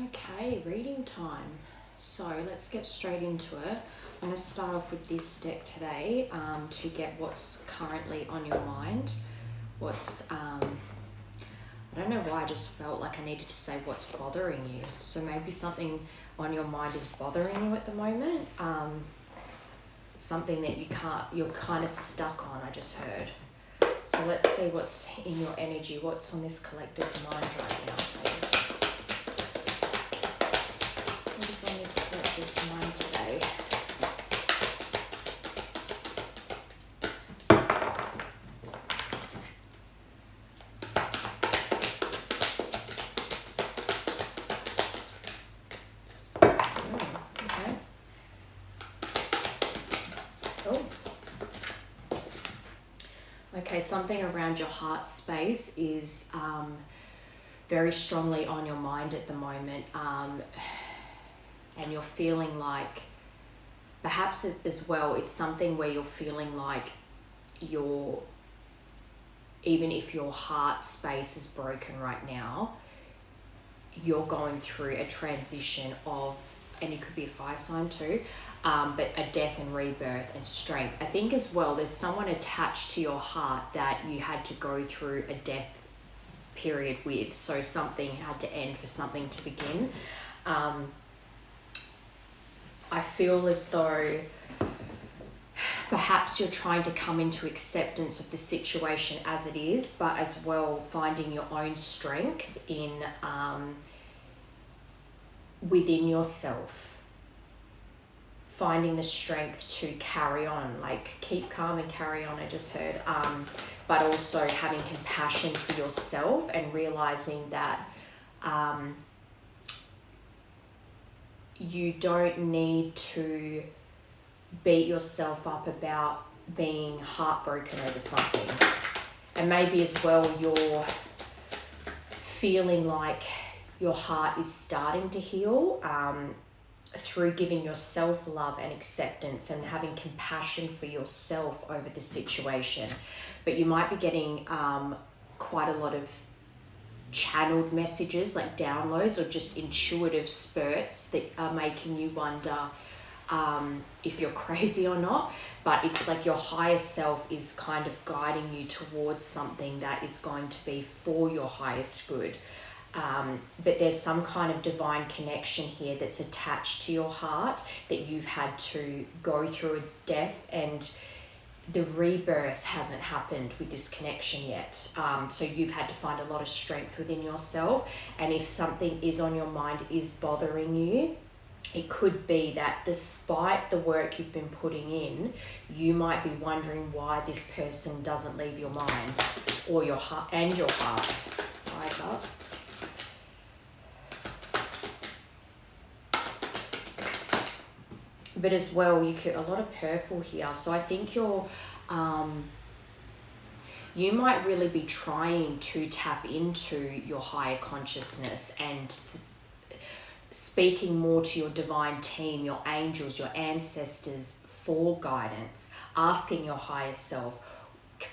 Okay, reading time. So let's get straight into it. I'm going to start off with this deck today to get what's currently on your mind. I don't know why, I just felt like I needed to say what's bothering you. So maybe something on your mind is bothering you at the moment. Something that you're kind of stuck on, I just heard. So let's see what's in your energy, what's on this collective's mind right now, please. What is on this collective's mind today? Okay. Oh. Okay, something around your heart space is very strongly on your mind at the moment, and you're feeling like, perhaps as well, it's something where you're feeling like even if your heart space is broken right now, you're going through a transition of, and it could be a fire sign too, but a death and rebirth and strength. I think as well, there's someone attached to your heart that you had to go through a death period with. So something had to end for something to begin. I feel as though perhaps you're trying to come into acceptance of the situation as it is, but as well finding your own strength in within yourself, finding the strength to carry on, like keep calm and carry on, I just heard, but also having compassion for yourself and realizing that you don't need to beat yourself up about being heartbroken over something. And maybe as well you're feeling like your heart is starting to heal through giving yourself love and acceptance and having compassion for yourself over the situation. But you might be getting quite a lot of channeled messages, like downloads or just intuitive spurts that are making you wonder if you're crazy or not. But it's like your higher self is kind of guiding you towards something that is going to be for your highest good. But there's some kind of divine connection here that's attached to your heart that you've had to go through a death, and the rebirth hasn't happened with this connection yet. So you've had to find a lot of strength within yourself. And if something is on your mind is bothering you, it could be that despite the work you've been putting in, you might be wondering why this person doesn't leave your mind or your heart and your heart. Eyes up. But as well, you could, a lot of purple here. So I think you might really be trying to tap into your higher consciousness and speaking more to your divine team, your angels, your ancestors for guidance, asking your higher self,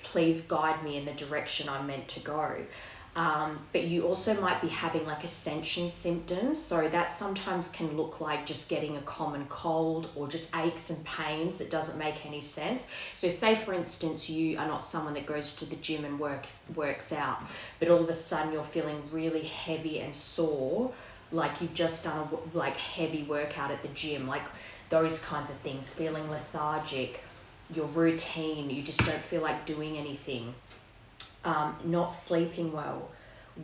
please guide me in the direction I'm meant to go. But you also might be having like ascension symptoms. So that sometimes can look like just getting a common cold or just aches and pains that doesn't make any sense. So say for instance, you are not someone that goes to the gym and works out, but all of a sudden you're feeling really heavy and sore, like you've just done a like heavy workout at the gym, like those kinds of things, feeling lethargic, your routine, you just don't feel like doing anything. Not sleeping well,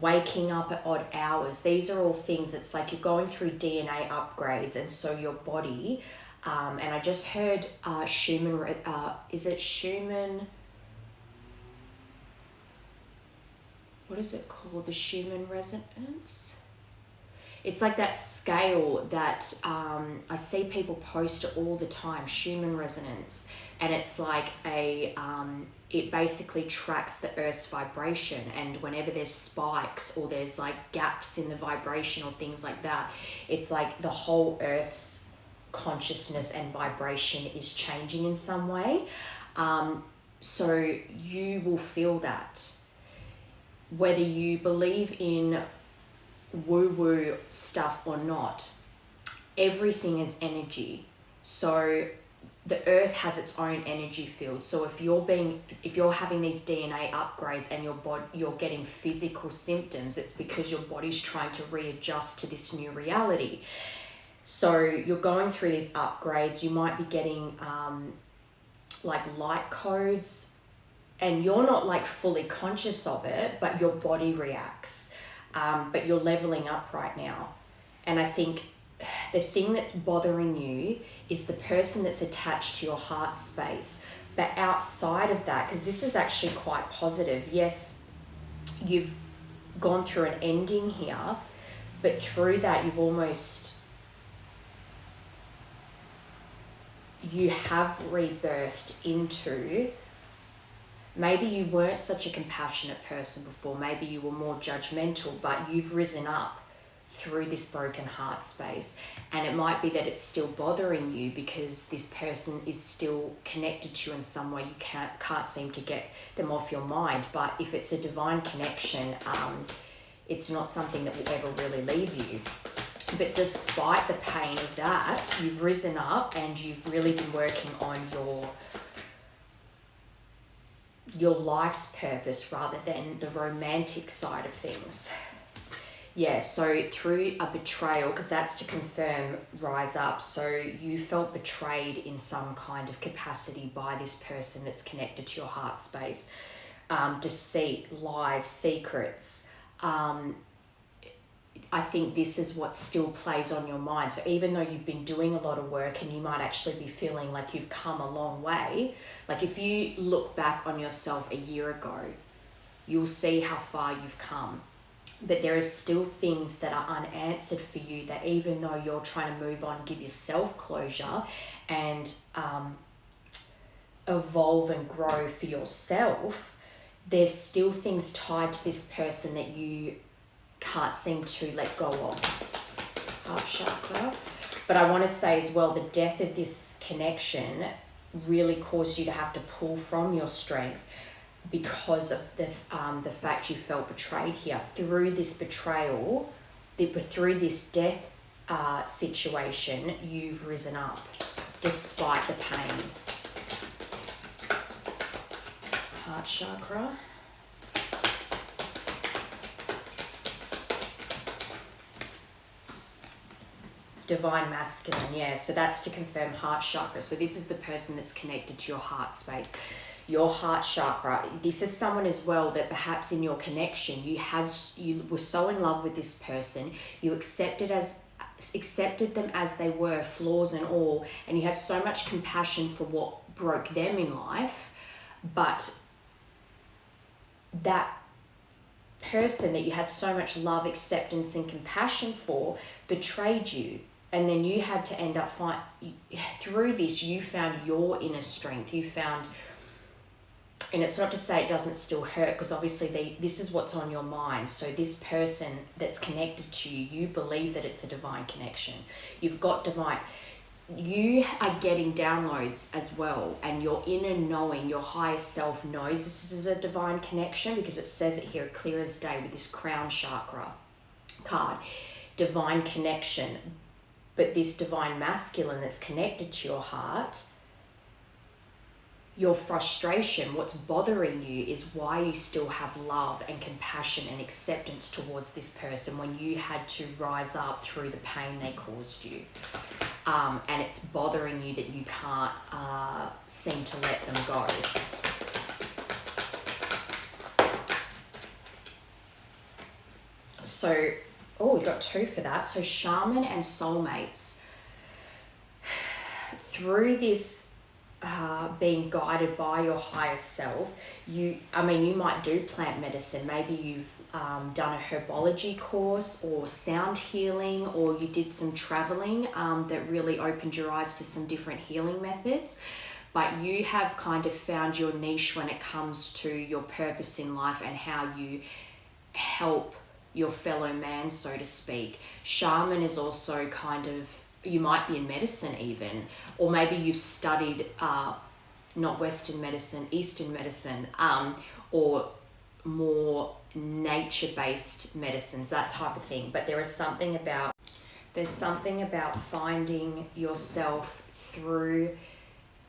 waking up at odd hours. These are all things, it's like you're going through DNA upgrades, and so your body, and I just heard Schumann, is it Schumann? What is it called? The Schumann resonance? It's like that scale that I see people post it all the time, Schumann resonance. And it's like it basically tracks the Earth's vibration. And whenever there's spikes or there's like gaps in the vibration or things like that, it's like the whole Earth's consciousness and vibration is changing in some way. So you will feel that. Whether you believe in woo-woo stuff or not, everything is energy. So the earth has its own energy field. So if you're having these DNA upgrades and you're getting physical symptoms, it's because your body's trying to readjust to this new reality. So you're going through these upgrades, you might be getting like light codes, and you're not like fully conscious of it, but your body reacts. But you're leveling up right now. And I think the thing that's bothering you is the person that's attached to your heart space. But outside of that, because this is actually quite positive, yes, you've gone through an ending here, but through that you have rebirthed into, maybe you weren't such a compassionate person before, maybe you were more judgmental, but you've risen up through this broken heart space. And it might be that it's still bothering you because this person is still connected to you in some way. You can't seem to get them off your mind. But if it's a divine connection, it's not something that will ever really leave you. But despite the pain of that, you've risen up and you've really been working on your life's purpose rather than the romantic side of things. Yeah, so through a betrayal, because that's to confirm rise up, so you felt betrayed in some kind of capacity by this person that's connected to your heart space. Deceit, lies, secrets. I think this is what still plays on your mind. So even though you've been doing a lot of work and you might actually be feeling like you've come a long way, like if you look back on yourself a year ago, you'll see how far you've come. But there is still things that are unanswered for you, that even though you're trying to move on, give yourself closure and evolve and grow for yourself, there's still things tied to this person that you can't seem to let go of. Heart chakra. But I want to say as well, the death of this connection really caused you to have to pull from your strength because of the fact you felt betrayed here. Through this betrayal, through this death situation, you've risen up despite the pain. Heart chakra. Divine masculine, yeah, so that's to confirm heart chakra. So this is the person that's connected to your heart space. Your heart chakra, this is someone as well that perhaps in your connection you were so in love with this person, you accepted them as they were, flaws and all, and you had so much compassion for what broke them in life, but that person that you had so much love, acceptance and compassion for betrayed you. And then you had to end up through this, you found your inner strength. You found, and it's not to say it doesn't still hurt, because obviously this is what's on your mind. So this person that's connected to you, you believe that it's a divine connection. You've got you are getting downloads as well, and your inner knowing, your higher self knows this is a divine connection, because it says it here clear as day with this crown chakra card. Divine connection. But this divine masculine that's connected to your heart, your frustration, what's bothering you is why you still have love and compassion and acceptance towards this person when you had to rise up through the pain they caused you. And it's bothering you that you can't seem to let them go. So, we got 2 for that. So shaman and soulmates. Through this being guided by your higher self, you might do plant medicine. Maybe you've done a herbology course or sound healing, or you did some traveling that really opened your eyes to some different healing methods. But you have kind of found your niche when it comes to your purpose in life and how you help your fellow man, so to speak. Shaman is also kind of, you might be in medicine even, or maybe you've studied not Western medicine, Eastern medicine, or more nature-based medicines, that type of thing. But there's something about finding yourself through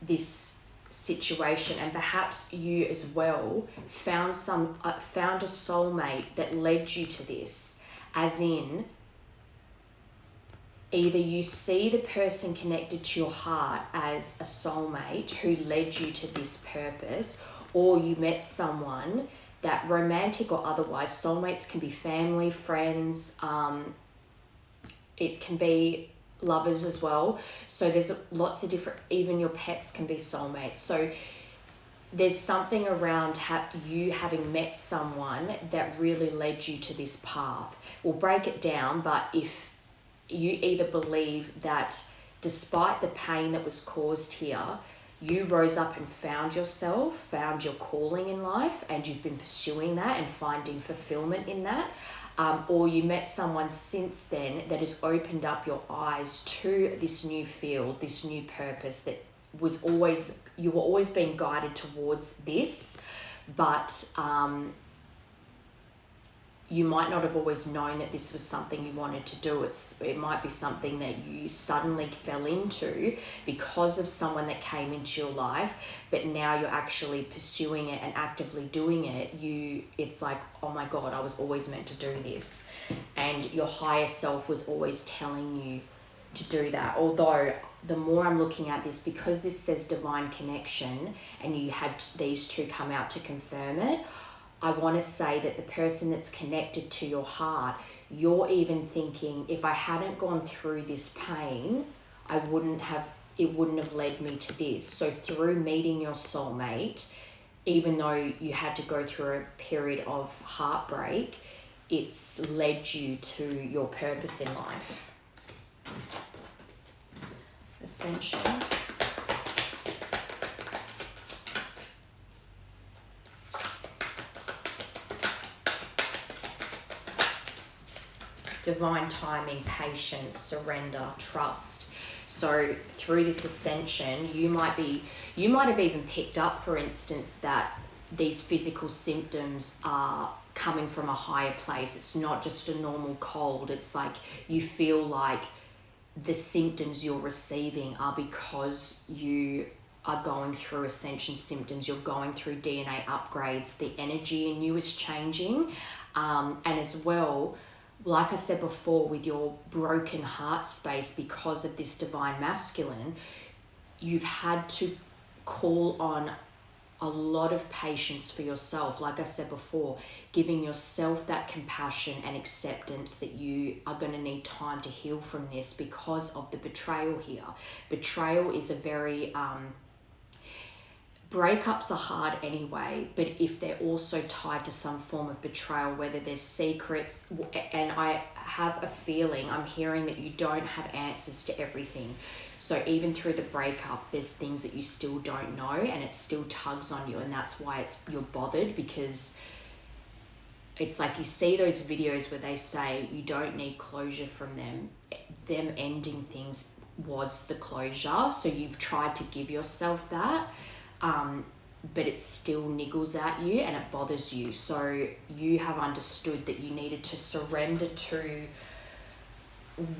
this situation, and perhaps you as well found a soulmate that led you to this, as in either you see the person connected to your heart as a soulmate who led you to this purpose, or you met someone that, romantic or otherwise, soulmates can be family, friends, it can be lovers as well. So there's lots of different, even your pets can be soulmates. So there's something around you having met someone that really led you to this path. We'll break it down, but if you either believe that despite the pain that was caused here, you rose up and found yourself, found your calling in life, and you've been pursuing that and finding fulfillment in that, or you met someone since then that has opened up your eyes to this new field, this new purpose that you were always being guided towards this, but you might not have always known that this was something you wanted to do. It might be something that you suddenly fell into because of someone that came into your life, but now you're actually pursuing it and actively doing it. It's like, oh my God, I was always meant to do this. And your higher self was always telling you to do that. Although the more I'm looking at this, because this says divine connection and you had these two come out to confirm it, I want to say that the person that's connected to your heart, you're even thinking, if I hadn't gone through this pain, it wouldn't have led me to this. So through meeting your soulmate, even though you had to go through a period of heartbreak, it's led you to your purpose in life. Ascension. Divine timing, patience, surrender, trust. So through this ascension, you might have even picked up, for instance, that these physical symptoms are coming from a higher place. It's not just a normal cold. It's like you feel like the symptoms you're receiving are because you are going through ascension symptoms. You're going through DNA upgrades. The energy in you is changing. And as well, like I said before, with your broken heart space, because of this divine masculine, you've had to call on a lot of patience for yourself. Like I said before, giving yourself that compassion and acceptance that you are going to need time to heal from this because of the betrayal here. Betrayal is a very... breakups are hard anyway, but if they're also tied to some form of betrayal, whether there's secrets, and I have a feeling, I'm hearing that you don't have answers to everything. So even through the breakup, there's things that you still don't know, and it still tugs on you, and that's why you're bothered, because it's like you see those videos where they say you don't need closure from them. Them ending things was the closure, so you've tried to give yourself that. But it still niggles at you and it bothers you. So you have understood that you needed to surrender to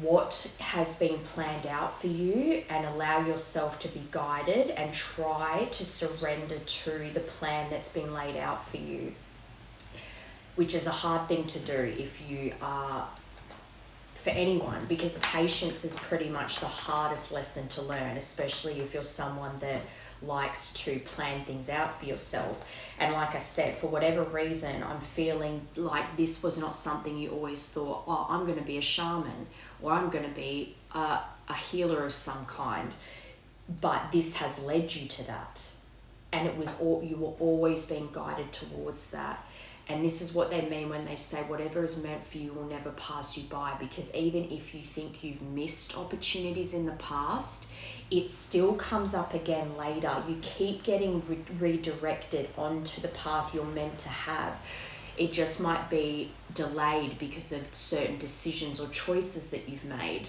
what has been planned out for you and allow yourself to be guided, and try to surrender to the plan that's been laid out for you, which is a hard thing to do if you are, for anyone, because patience is pretty much the hardest lesson to learn, especially if you're someone that likes to plan things out for yourself. And like I said, for whatever reason, I'm feeling like this was not something you always thought, oh, I'm going to be a shaman, or I'm going to be a healer of some kind. But this has led you to that. And you were always being guided towards that. And this is what they mean when they say whatever is meant for you will never pass you by, because even if you think you've missed opportunities in the past, it still comes up again later. You keep getting redirected onto the path you're meant to have. It just might be delayed because of certain decisions or choices that you've made.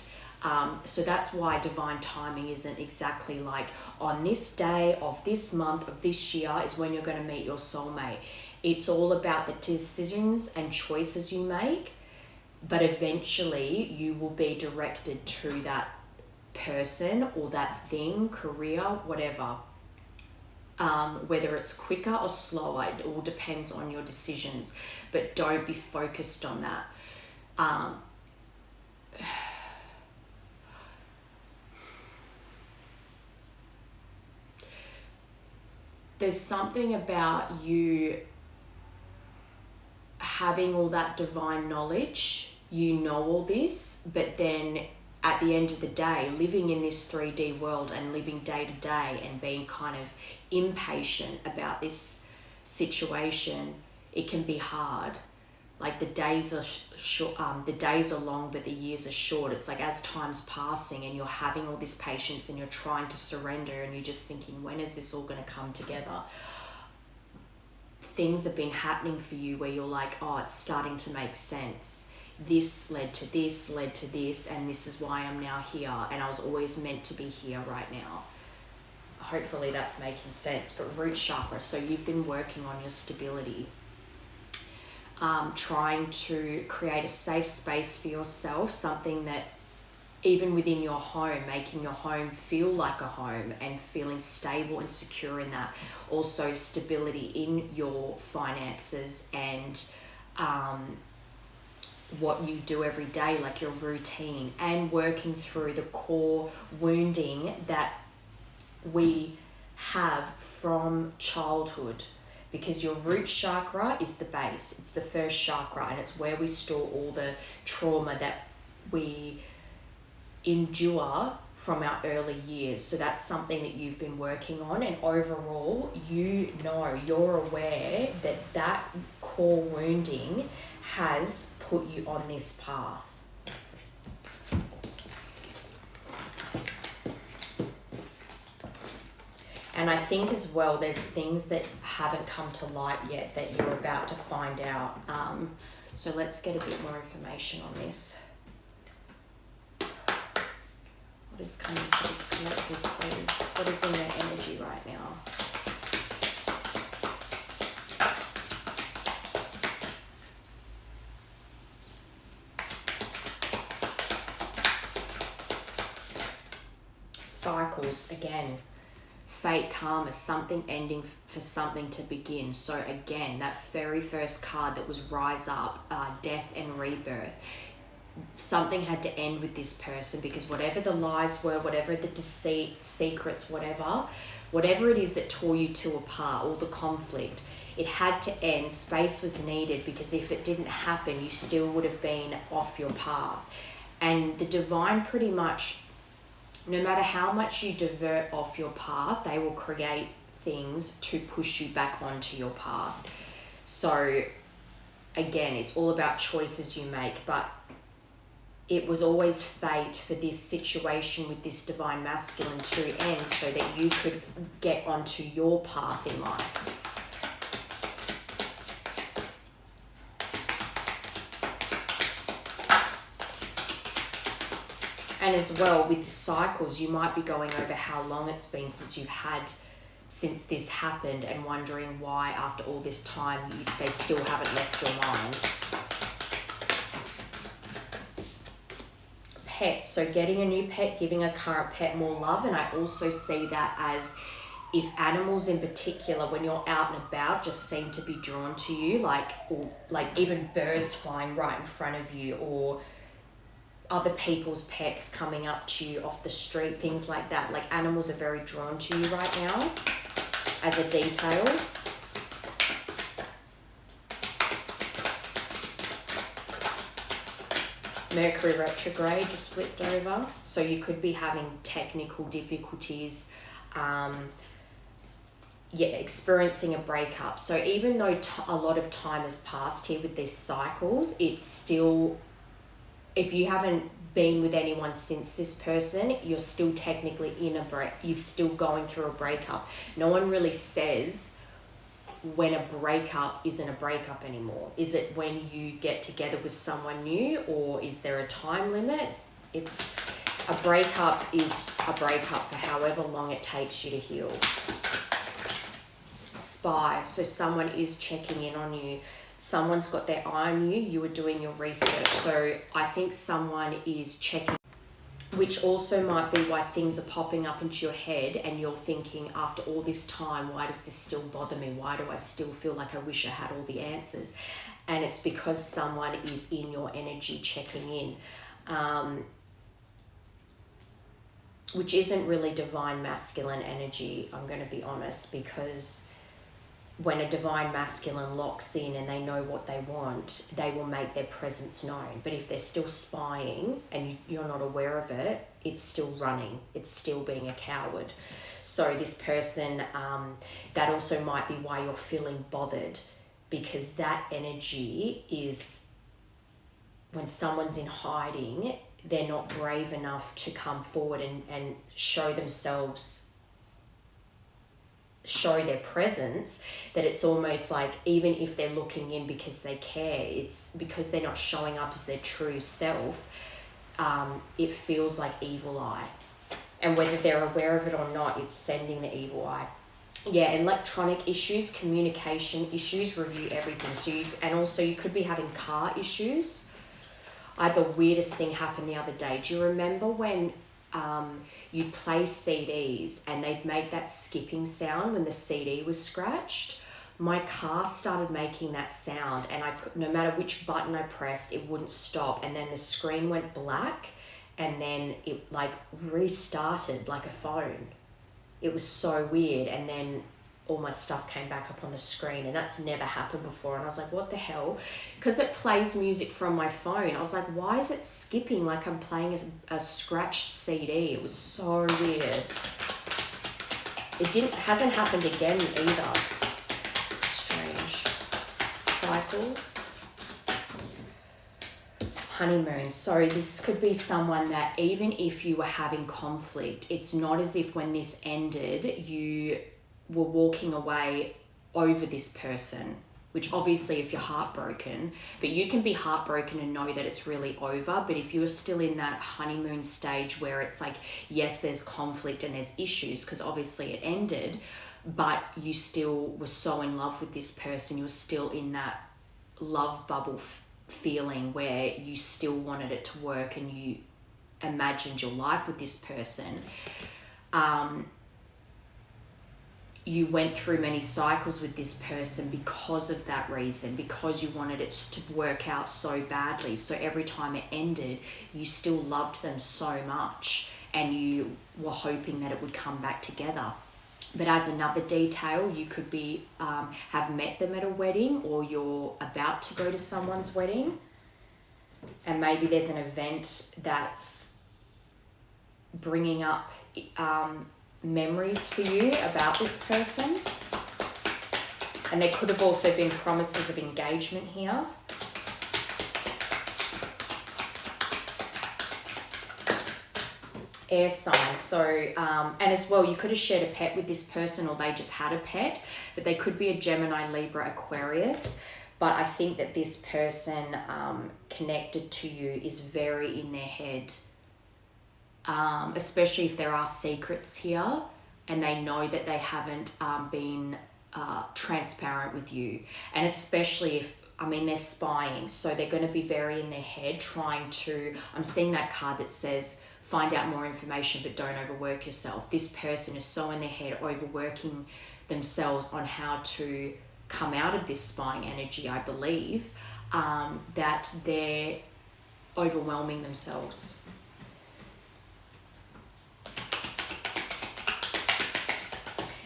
So that's why divine timing isn't exactly like on this day of this month of this year is when you're going to meet your soulmate. It's all about the decisions and choices you make, but eventually you will be directed to that person or that thing, career, whatever. Whether it's quicker or slower, it all depends on your decisions, but don't be focused on that. There's something about you having all that divine knowledge, you know all this, but then at the end of the day, living in this 3D world and living day to day and being kind of impatient about this situation, it can be hard. Like the days are short, the days are long, but the years are short. It's like as time's passing and you're having all this patience and you're trying to surrender and you're just thinking, when is this all going to come together? Things have been happening for you where you're like, oh, it's starting to make sense. This led to this, and this is why I'm now here. And I was always meant to be here right now. Hopefully that's making sense. But root chakra, so you've been working on your stability. Trying to create a safe space for yourself, something that even within your home, making your home feel like a home and feeling stable and secure in that. Also stability in your finances and what you do every day, like your routine, and working through the core wounding that we have from childhood. Because your root chakra is the base, it's the first chakra, and it's where we store all the trauma that we endure from our early years. So that's something that you've been working on, and overall, you know, you're aware that that core wounding has put you on this path. And I think as well, there's things that haven't come to light yet that you're about to find out. So let's get a bit more information on this. What is coming to this collective, please? What is in their energy right now? Cycles, again. Fate, karma, something ending for something to begin. So again, that very first card that was rise up, death and rebirth. Something had to end with this person, because whatever the lies were, whatever the deceit, secrets, whatever it is that tore you two apart, all the conflict, it had to end. Space was needed, because if it didn't happen, you still would have been off your path. And the divine pretty much, no matter how much you divert off your path, they will create things to push you back onto your path. So again, it's all about choices you make, but it was always fate for this situation with this divine masculine to end so that you could get onto your path in life. And as well, with the cycles, you might be going over how long it's been since this happened, and wondering why after all this time they still haven't left your mind. Pets, so getting a new pet, giving a current pet more love. And I also see that as if animals in particular, when you're out and about, just seem to be drawn to you, like even birds flying right in front of you, or other people's pets coming up to you off the street, things like that. Like animals are very drawn to you right now as a detail. Mercury retrograde just flipped over. So you could be having technical difficulties, experiencing a breakup. So even though a lot of time has passed here with these cycles, it's still, if you haven't been with anyone since this person, you're still technically you're still going through a breakup. No one really says when a breakup isn't a breakup anymore. Is it when you get together with someone new, or is there a time limit? It's a breakup is a breakup for however long it takes you to heal. spy. So someone is checking in on you. Someone's got their eye on you. You are doing your research. So I think someone is checking, which also might be why things are popping up into your head and you're thinking, after all this time, why does this still bother me? Why do I still feel like I wish I had all the answers? And it's because someone is in your energy checking in, which isn't really divine masculine energy, I'm going to be honest, because when a divine masculine locks in and they know what they want, they will make their presence known. But if they're still spying and you're not aware of it, it's still running. It's still being a coward. So this person, that also might be why you're feeling bothered, because that energy is, when someone's in hiding, they're not brave enough to come forward and show themselves, show their presence, that it's almost like, even if they're looking in because they care, it's because they're not showing up as their true self. It feels like evil eye. And whether they're aware of it or not, it's sending the evil eye. Yeah, electronic issues, communication issues, review everything. So and also you could be having car issues. I had the weirdest thing happen the other day. Do you remember when you'd play CDs and they'd make that skipping sound when the CD was scratched? My car started making that sound, and no matter which button I pressed, it wouldn't stop. And then the screen went black, and then it like restarted like a phone. It was so weird. And then all my stuff came back up on the screen, and that's never happened before. And I was like, what the hell? Because it plays music from my phone. I was like, why is it skipping like I'm playing a scratched CD? It was so weird. It hasn't happened again either. Strange. Cycles. Honeymoon. So this could be someone that, even if you were having conflict, it's not as if when this ended, you were walking away over this person, which obviously if you're heartbroken, but you can be heartbroken and know that it's really over. But if you're still in that honeymoon stage where it's like, yes, there's conflict and there's issues because obviously it ended, but you still were so in love with this person, you're still in that love bubble feeling where you still wanted it to work and you imagined your life with this person. You went through many cycles with this person because of that reason, because you wanted it to work out so badly. So every time it ended, you still loved them so much and you were hoping that it would come back together. But as another detail, you could be have met them at a wedding, or you're about to go to someone's wedding, and maybe there's an event that's bringing up memories for you about this person. And there could have also been promises of engagement here. Air sign. So, and as well, you could have shared a pet with this person, or they just had a pet, but they could be a Gemini, Libra, Aquarius. But I think that this person connected to you is very in their head, especially if there are secrets here and they know that they haven't been transparent with you. And especially if, they're spying, so they're going to be very in their head trying to, I'm seeing that card that says, find out more information, but don't overwork yourself. This person is so in their head, overworking themselves on how to come out of this spying energy, I believe, that they're overwhelming themselves.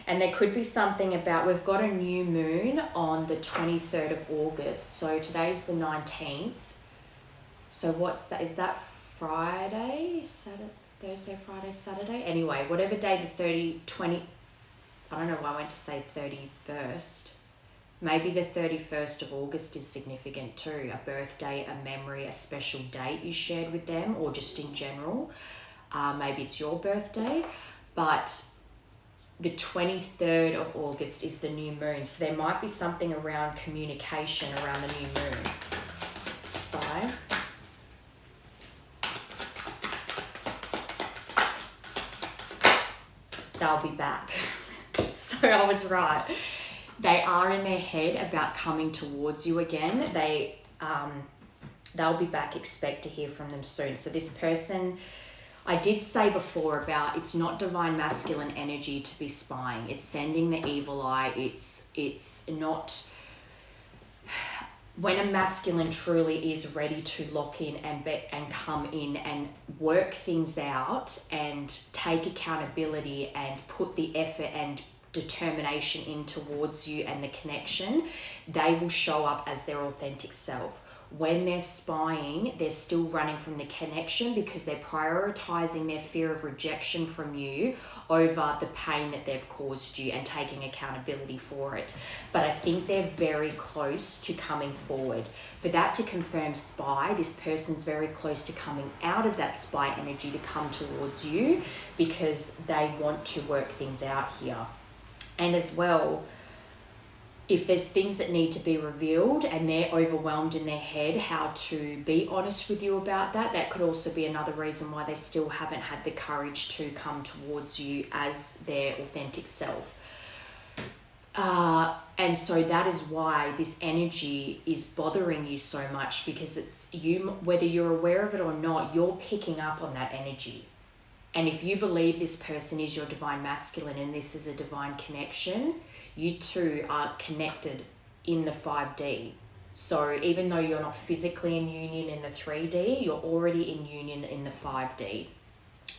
And there could be something about, we've got a new moon on the 23rd of August. So today's the 19th. So what's that? Is that Friday, Saturday, Thursday, Friday, Saturday? Anyway, whatever day the 20, I don't know why I went to say 31st. Maybe the 31st of August is significant too. A birthday, a memory, a special date you shared with them, or just in general. Maybe it's your birthday. But the 23rd of August is the new moon. So there might be something around communication around the new moon. Spy. They'll be back. So I was right. They are in their head about coming towards you again. They'll be back. Expect to hear from them soon. So this person, I did say before about it's not divine masculine energy to be spying. It's sending the evil eye. It's not, when a masculine truly is ready to lock in and come in and work things out and take accountability and put the effort and determination in towards you and the connection, they will show up as their authentic self. When they're spying, they're still running from the connection because they're prioritizing their fear of rejection from you over the pain that they've caused you and taking accountability for it. But I think they're very close to coming forward. For that to confirm spy, this person's very close to coming out of that spy energy to come towards you because they want to work things out here. And as well, if there's things that need to be revealed and they're overwhelmed in their head how to be honest with you about that, that could also be another reason why they still haven't had the courage to come towards you as their authentic self. And so that is why this energy is bothering you so much, because it's you, whether you're aware of it or not, you're picking up on that energy. And if you believe this person is your divine masculine and this is a divine connection, you two are connected in the 5D. So even though you're not physically in union in the 3D, you're already in union in the 5D.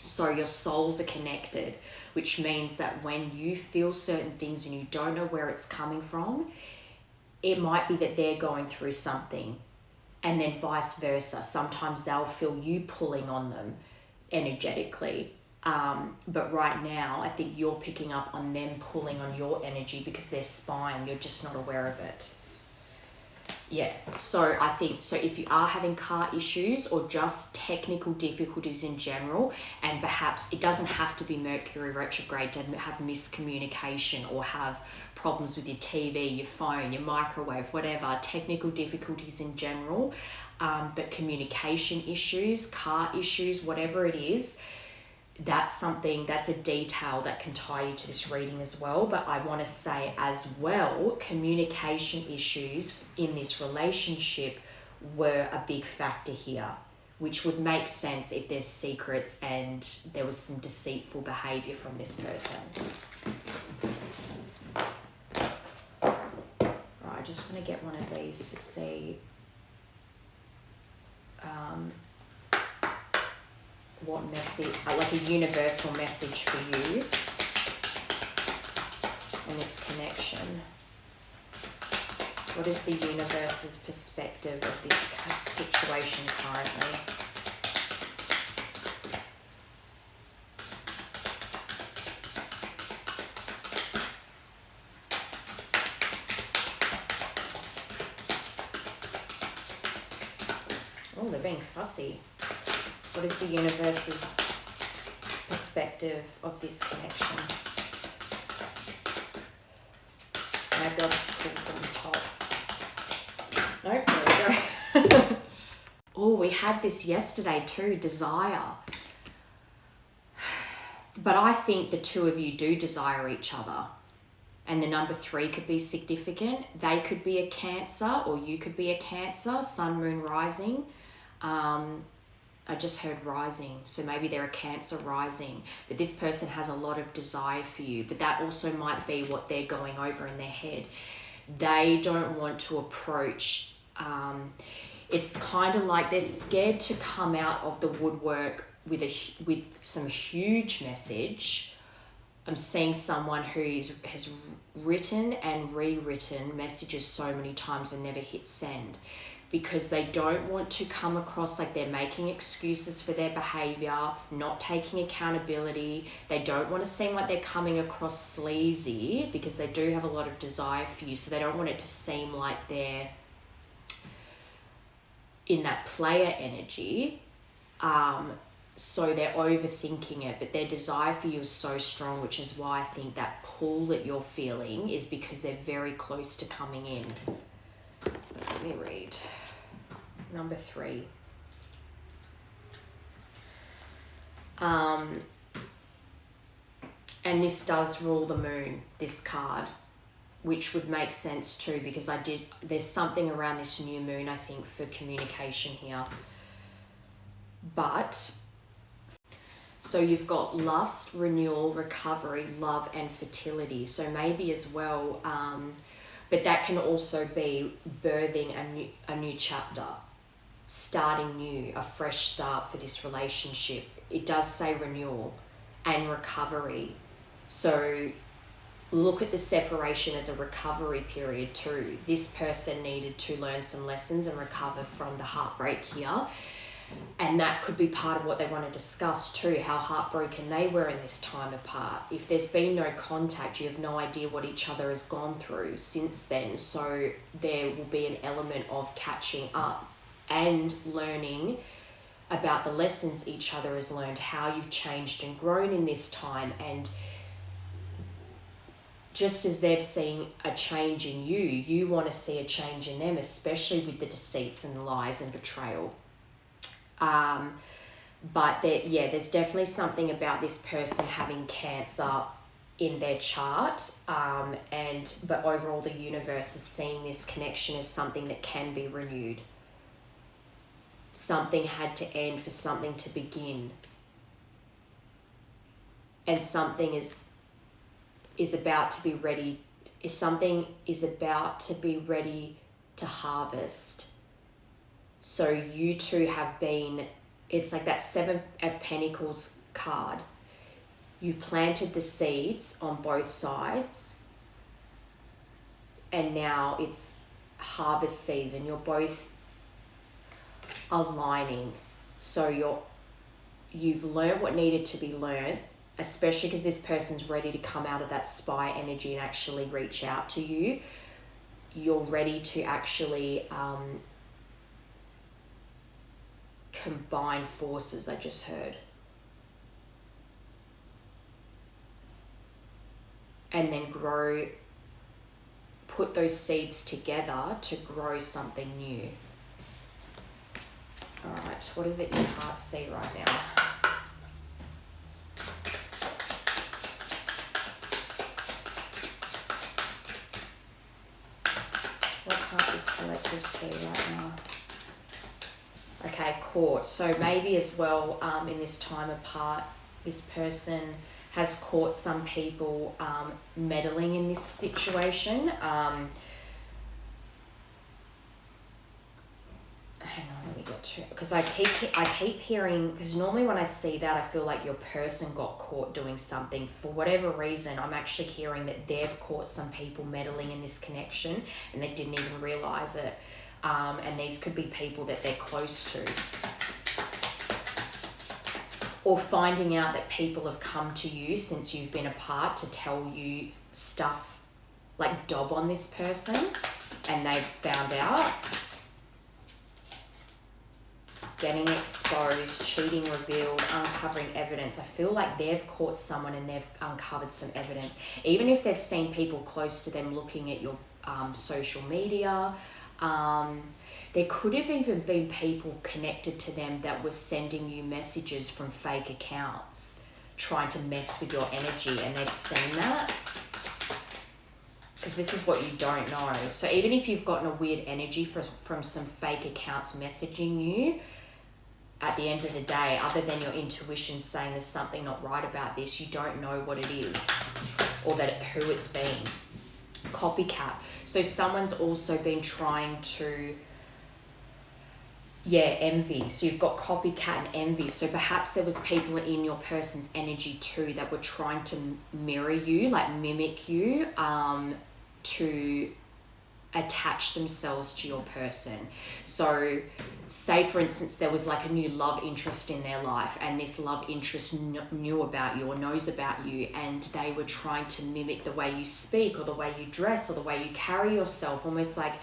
So your souls are connected, which means that when you feel certain things and you don't know where it's coming from, it might be that they're going through something, and then vice versa. Sometimes they'll feel you pulling on them energetically. But right now, I think you're picking up on them pulling on your energy because they're spying. You're just not aware of it. Yeah, so I think, so if you are having car issues or just technical difficulties in general, and perhaps it doesn't have to be Mercury retrograde to have miscommunication or have problems with your TV, your phone, your microwave, whatever, technical difficulties in general, but communication issues, car issues, whatever it is, that's a detail that can tie you to this reading as well. But I want to say as well, communication issues in this relationship were a big factor here, which would make sense if there's secrets and there was some deceitful behavior from this person. Right, I just want to get one of these to see what message, like a universal message for you in this connection. What is the universe's perspective of this situation currently? Oh, they're being fussy. What is the universe's perspective of this connection? Maybe I'll just pull from the top. Nope, there we go. Oh, we had this yesterday too, desire. But I think the two of you do desire each other. And the number 3 could be significant. They could be a Cancer, or you could be a Cancer, Sun, Moon, Rising. I just heard rising, so maybe they're a Cancer rising, but this person has a lot of desire for you, but that also might be what they're going over in their head. They don't want to approach, it's kind of like they're scared to come out of the woodwork with some huge message. I'm seeing someone who has written and rewritten messages so many times and never hit send, because they don't want to come across like they're making excuses for their behavior, not taking accountability. They don't want to seem like they're coming across sleazy, because they do have a lot of desire for you. So they don't want it to seem like they're in that player energy. So they're overthinking it, but their desire for you is so strong, which is why I think that pull that you're feeling is because they're very close to coming in. Let me read. Number 3. And this does rule the moon, this card. which would make sense too, because there's something around this new moon, I think, for communication here. But, so you've got lust, renewal, recovery, love, and fertility. So maybe as well, but that can also be birthing a new chapter, starting new, a fresh start for this relationship. It does say renewal and recovery. So look at the separation as a recovery period too. This person needed to learn some lessons and recover from the heartbreak here. And that could be part of what they want to discuss too, how heartbroken they were in this time apart. If there's been no contact, you have no idea what each other has gone through since then. So there will be an element of catching up and learning about the lessons each other has learned, how you've changed and grown in this time. And just as they've seen a change in you, you want to see a change in them, especially with the deceits and lies and betrayal. But there's definitely something about this person having Cancer in their chart, but overall the universe is seeing this connection as something that can be renewed. Something had to end for something to begin, and something is about to be ready. Something is about to be ready to harvest. So you two have been, it's like that Seven of Pentacles card. You've planted the seeds on both sides, and now it's harvest season. You're both aligning. So you've learned what needed to be learned, especially because this person's ready to come out of that spy energy and actually reach out to you. You're ready to actually combine forces, I just heard. And then put those seeds together to grow something new. All right, what is it your heart see right now? What can't this collective see right now? Okay, Court. So maybe as well, in this time apart, this person has caught some people meddling in this situation. Hang on, let me get to it. Because I keep hearing, because normally when I see that, I feel like your person got caught doing something. For whatever reason, I'm actually hearing that they've caught some people meddling in this connection and they didn't even realise it. And these could be people that they're close to. Or finding out that people have come to you since you've been apart to tell you stuff, like dob on this person, and they've found out. Getting exposed, cheating revealed, uncovering evidence. I feel like they've caught someone and they've uncovered some evidence. Even if they've seen people close to them looking at your social media, there could have even been people connected to them that were sending you messages from fake accounts, trying to mess with your energy, and they've seen that. Because this is what you don't know. So even if you've gotten a weird energy from some fake accounts messaging you, at the end of the day, other than your intuition saying there's something not right about this, you don't know what it is or who it's been. Copycat. So someone's also been trying to, envy. So you've got copycat and envy. So perhaps there was people in your person's energy too that were trying to mirror you, like mimic you, to attach themselves to your person. So say for instance there was like a new love interest in their life, and this love interest knew about you or knows about you, and they were trying to mimic the way you speak or the way you dress or the way you carry yourself, almost like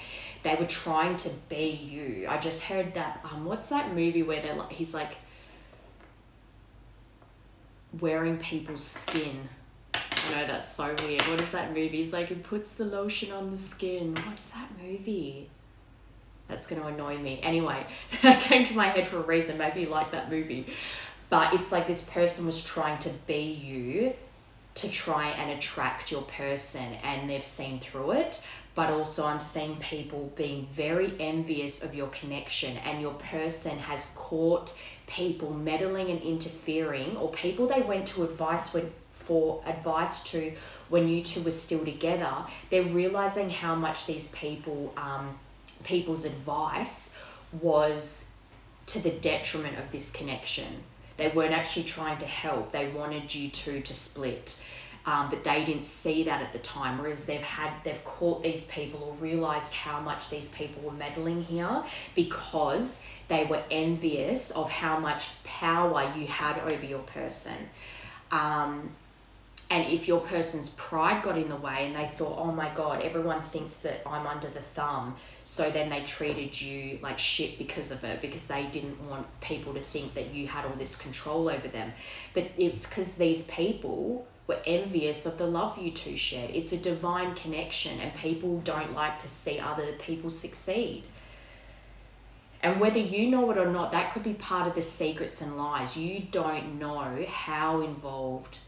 they were trying to be you. I just heard that what's that movie where he's like wearing people's skin? I know, that's so weird. What is that movie? He's like, it puts the lotion on the skin. What's that movie? That's going to annoy me. Anyway, that came to my head for a reason. Maybe you like that movie. But it's like this person was trying to be you to try and attract your person, and they've seen through it. But also I'm seeing people being very envious of your connection, and your person has caught people meddling and interfering, or people they went to for advice to when you two were still together. They're realizing how much these people's advice was to the detriment of this connection. They weren't actually trying to help. They wanted you two to split. But they didn't see that at the time, whereas they've caught these people, or realized how much these people were meddling here, because they were envious of how much power you had over your person. And if your person's pride got in the way and they thought, oh my God, everyone thinks that I'm under the thumb, so then they treated you like shit because of it, because they didn't want people to think that you had all this control over them. But it's because these people were envious of the love you two shared. It's a divine connection, and people don't like to see other people succeed. And whether you know it or not, that could be part of the secrets and lies. You don't know how involved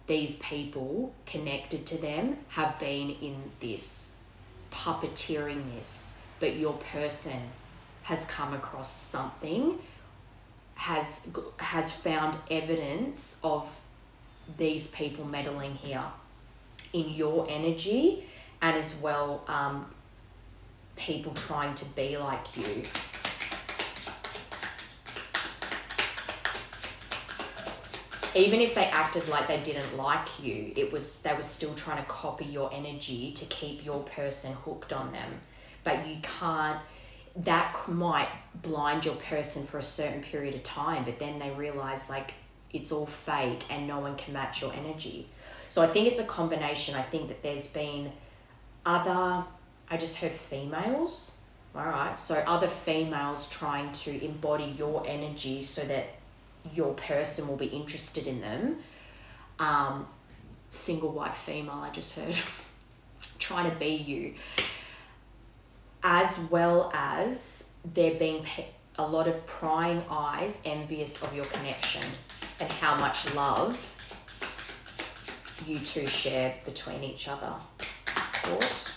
these people connected to them have been in this, puppeteering this, but your person has come across something, has found evidence of these people meddling here in your energy, and as well people trying to be like you. Even if they acted like they didn't like you, they were still trying to copy your energy to keep your person hooked on them. But you can't, that might blind your person for a certain period of time, but then they realize like it's all fake and no one can match your energy. So I think it's a combination. I think that there's been I just heard females, all right? So other females trying to embody your energy so that your person will be interested in them. Single white female, I just heard, trying to be you. As well as there being a lot of prying eyes, envious of your connection and how much love you two share between each other. Thoughts?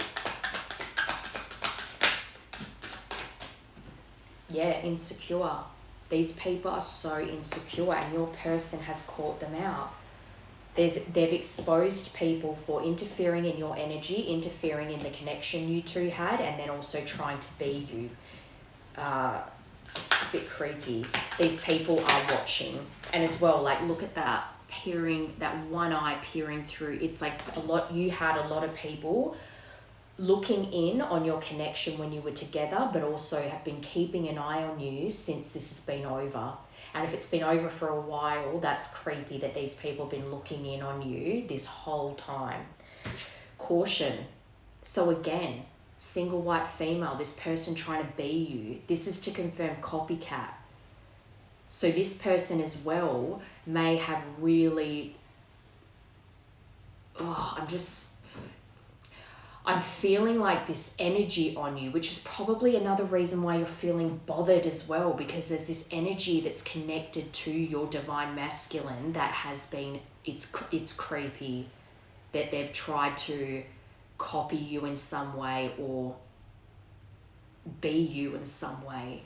Yeah, insecure. These people are so insecure, and your person has caught them out. They've exposed people for interfering in your energy, interfering in the connection you two had, and then also trying to be you. It's a bit creepy. These people are watching. And as well, like, look at that, peering, that one eye peering through. It's like you had a lot of people looking in on your connection when you were together, but also have been keeping an eye on you since this has been over. And if it's been over for a while, that's creepy that these people have been looking in on you this whole time. Caution. So again, single white female, this person trying to be you. This is to confirm copycat. So this person as well may have really... I'm feeling like this energy on you, which is probably another reason why you're feeling bothered as well, because there's this energy that's connected to your divine masculine that has been, it's creepy that they've tried to copy you in some way or be you in some way.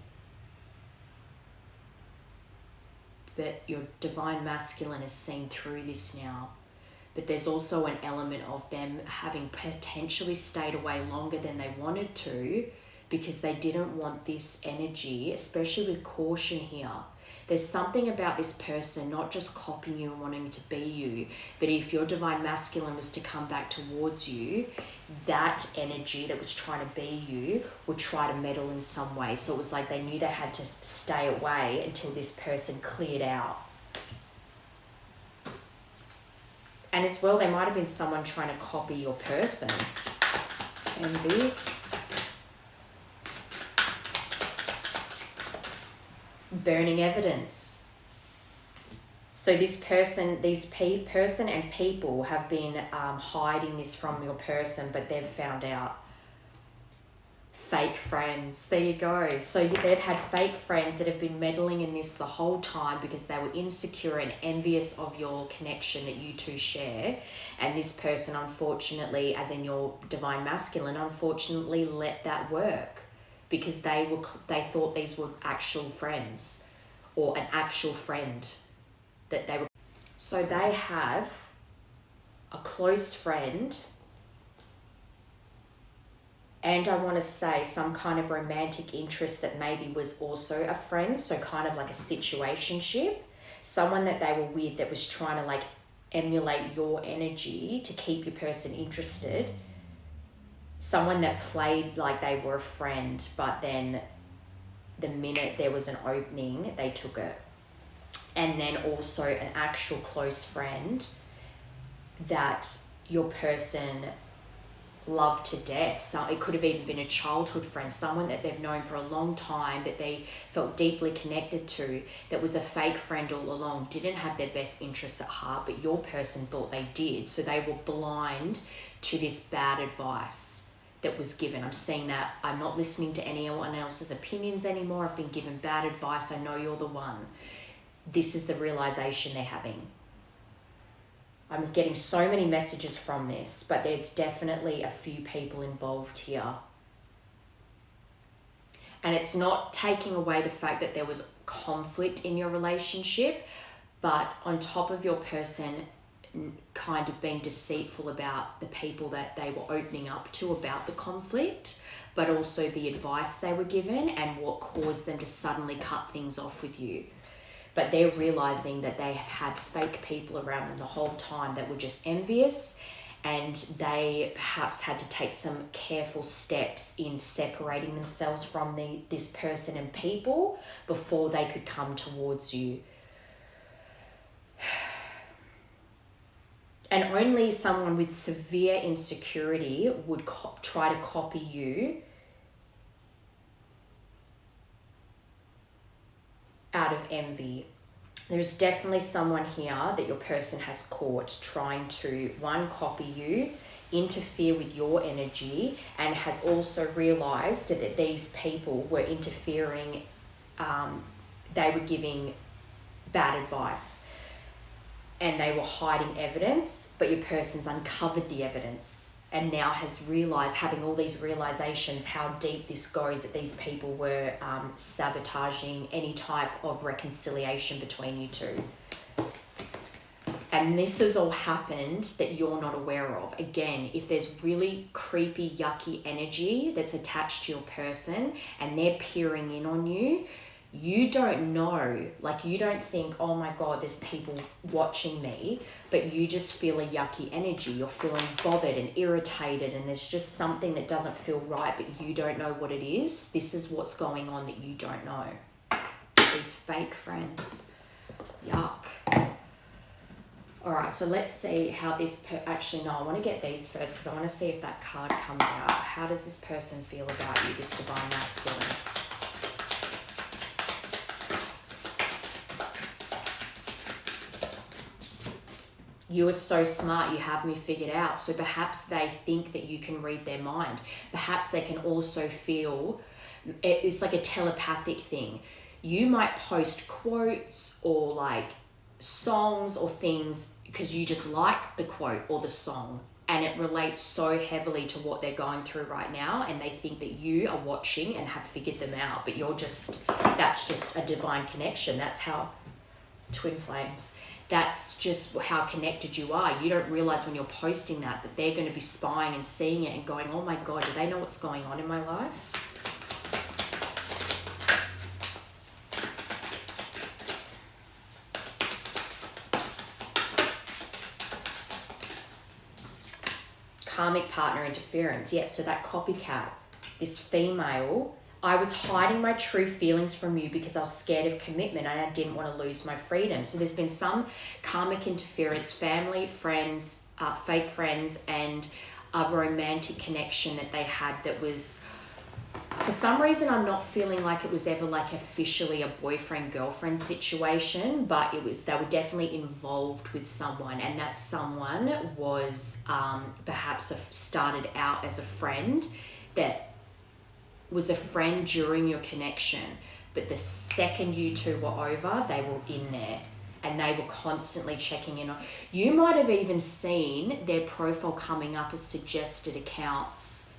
But your divine masculine is seen through this now. But there's also an element of them having potentially stayed away longer than they wanted to because they didn't want this energy, especially with caution here. There's something about this person not just copying you and wanting to be you, but if your divine masculine was to come back towards you, that energy that was trying to be you would try to meddle in some way. So it was like they knew they had to stay away until this person cleared out. And as well, there might have been someone trying to copy your person. Envy. Burning evidence. So this person, person and people have been hiding this from your person, but they've found out Fake friends. There you go. So they've had fake friends that have been meddling in this the whole time because they were insecure and envious of your connection that you two share. And this person, unfortunately, as in your divine masculine, unfortunately let that work because they thought these were actual friends or an actual friend that they were. So they have a close friend, and I want to say some kind of romantic interest that maybe was also a friend, so kind of like a situationship, someone that they were with that was trying to like emulate your energy to keep your person interested, someone that played like they were a friend, but then the minute there was an opening, they took it. And then also an actual close friend that your person loved to death. So it could have even been a childhood friend, someone that they've known for a long time, that they felt deeply connected to, that was a fake friend all along, didn't have their best interests at heart, but your person thought they did. So they were blind to this bad advice that was given. I'm seeing that I'm not listening to anyone else's opinions anymore. I've been given bad advice. I know you're the one. This is the realization they're having. I'm getting so many messages from this, but there's definitely a few people involved here. And it's not taking away the fact that there was conflict in your relationship, but on top of your person kind of being deceitful about the people that they were opening up to about the conflict, but also the advice they were given and what caused them to suddenly cut things off with you. But they're realizing that they have had fake people around them the whole time that were just envious, and they perhaps had to take some careful steps in separating themselves from this person and people before they could come towards you. And only someone with severe insecurity would try to copy you out of envy. There's definitely someone here that your person has caught trying to, one, copy you, interfere with your energy, and has also realized that these people were interfering, they were giving bad advice and they were hiding evidence, but your person's uncovered the evidence and now has realized, having all these realizations, how deep this goes, that these people were sabotaging any type of reconciliation between you two. And this has all happened that you're not aware of. Again, if there's really creepy, yucky energy that's attached to your person and they're peering in on you, you don't know, like you don't think, oh my God, there's people watching me, but you just feel a yucky energy. You're feeling bothered and irritated, and there's just something that doesn't feel right, but you don't know what it is. This is what's going on that you don't know. These fake friends. Yuck. All right, so let's see how this, actually, no, I want to get these first because I want to see if that card comes out. How does this person feel about you, this divine masculine? You are so smart, you have me figured out. So perhaps they think that you can read their mind. Perhaps they can also feel, it's like a telepathic thing. You might post quotes or like songs or things because you just like the quote or the song, and it relates so heavily to what they're going through right now, and they think that you are watching and have figured them out, but you're just, that's just a divine connection. That's how, twin flames. That's just how connected you are. You don't realize when you're posting that they're going to be spying and seeing it and going, oh my God, do they know what's going on in my life? Karmic partner interference. Yeah, so that copycat, this female, I was hiding my true feelings from you because I was scared of commitment and I didn't want to lose my freedom. So there's been some karmic interference, family, friends, fake friends, and a romantic connection that they had that was, for some reason, I'm not feeling like it was ever like officially a boyfriend-girlfriend situation, but it was, they were definitely involved with someone, and that someone was perhaps started out as a friend that was a friend during your connection, but the second you two were over, they were in there and they were constantly checking in on. You might have even seen their profile coming up as suggested accounts.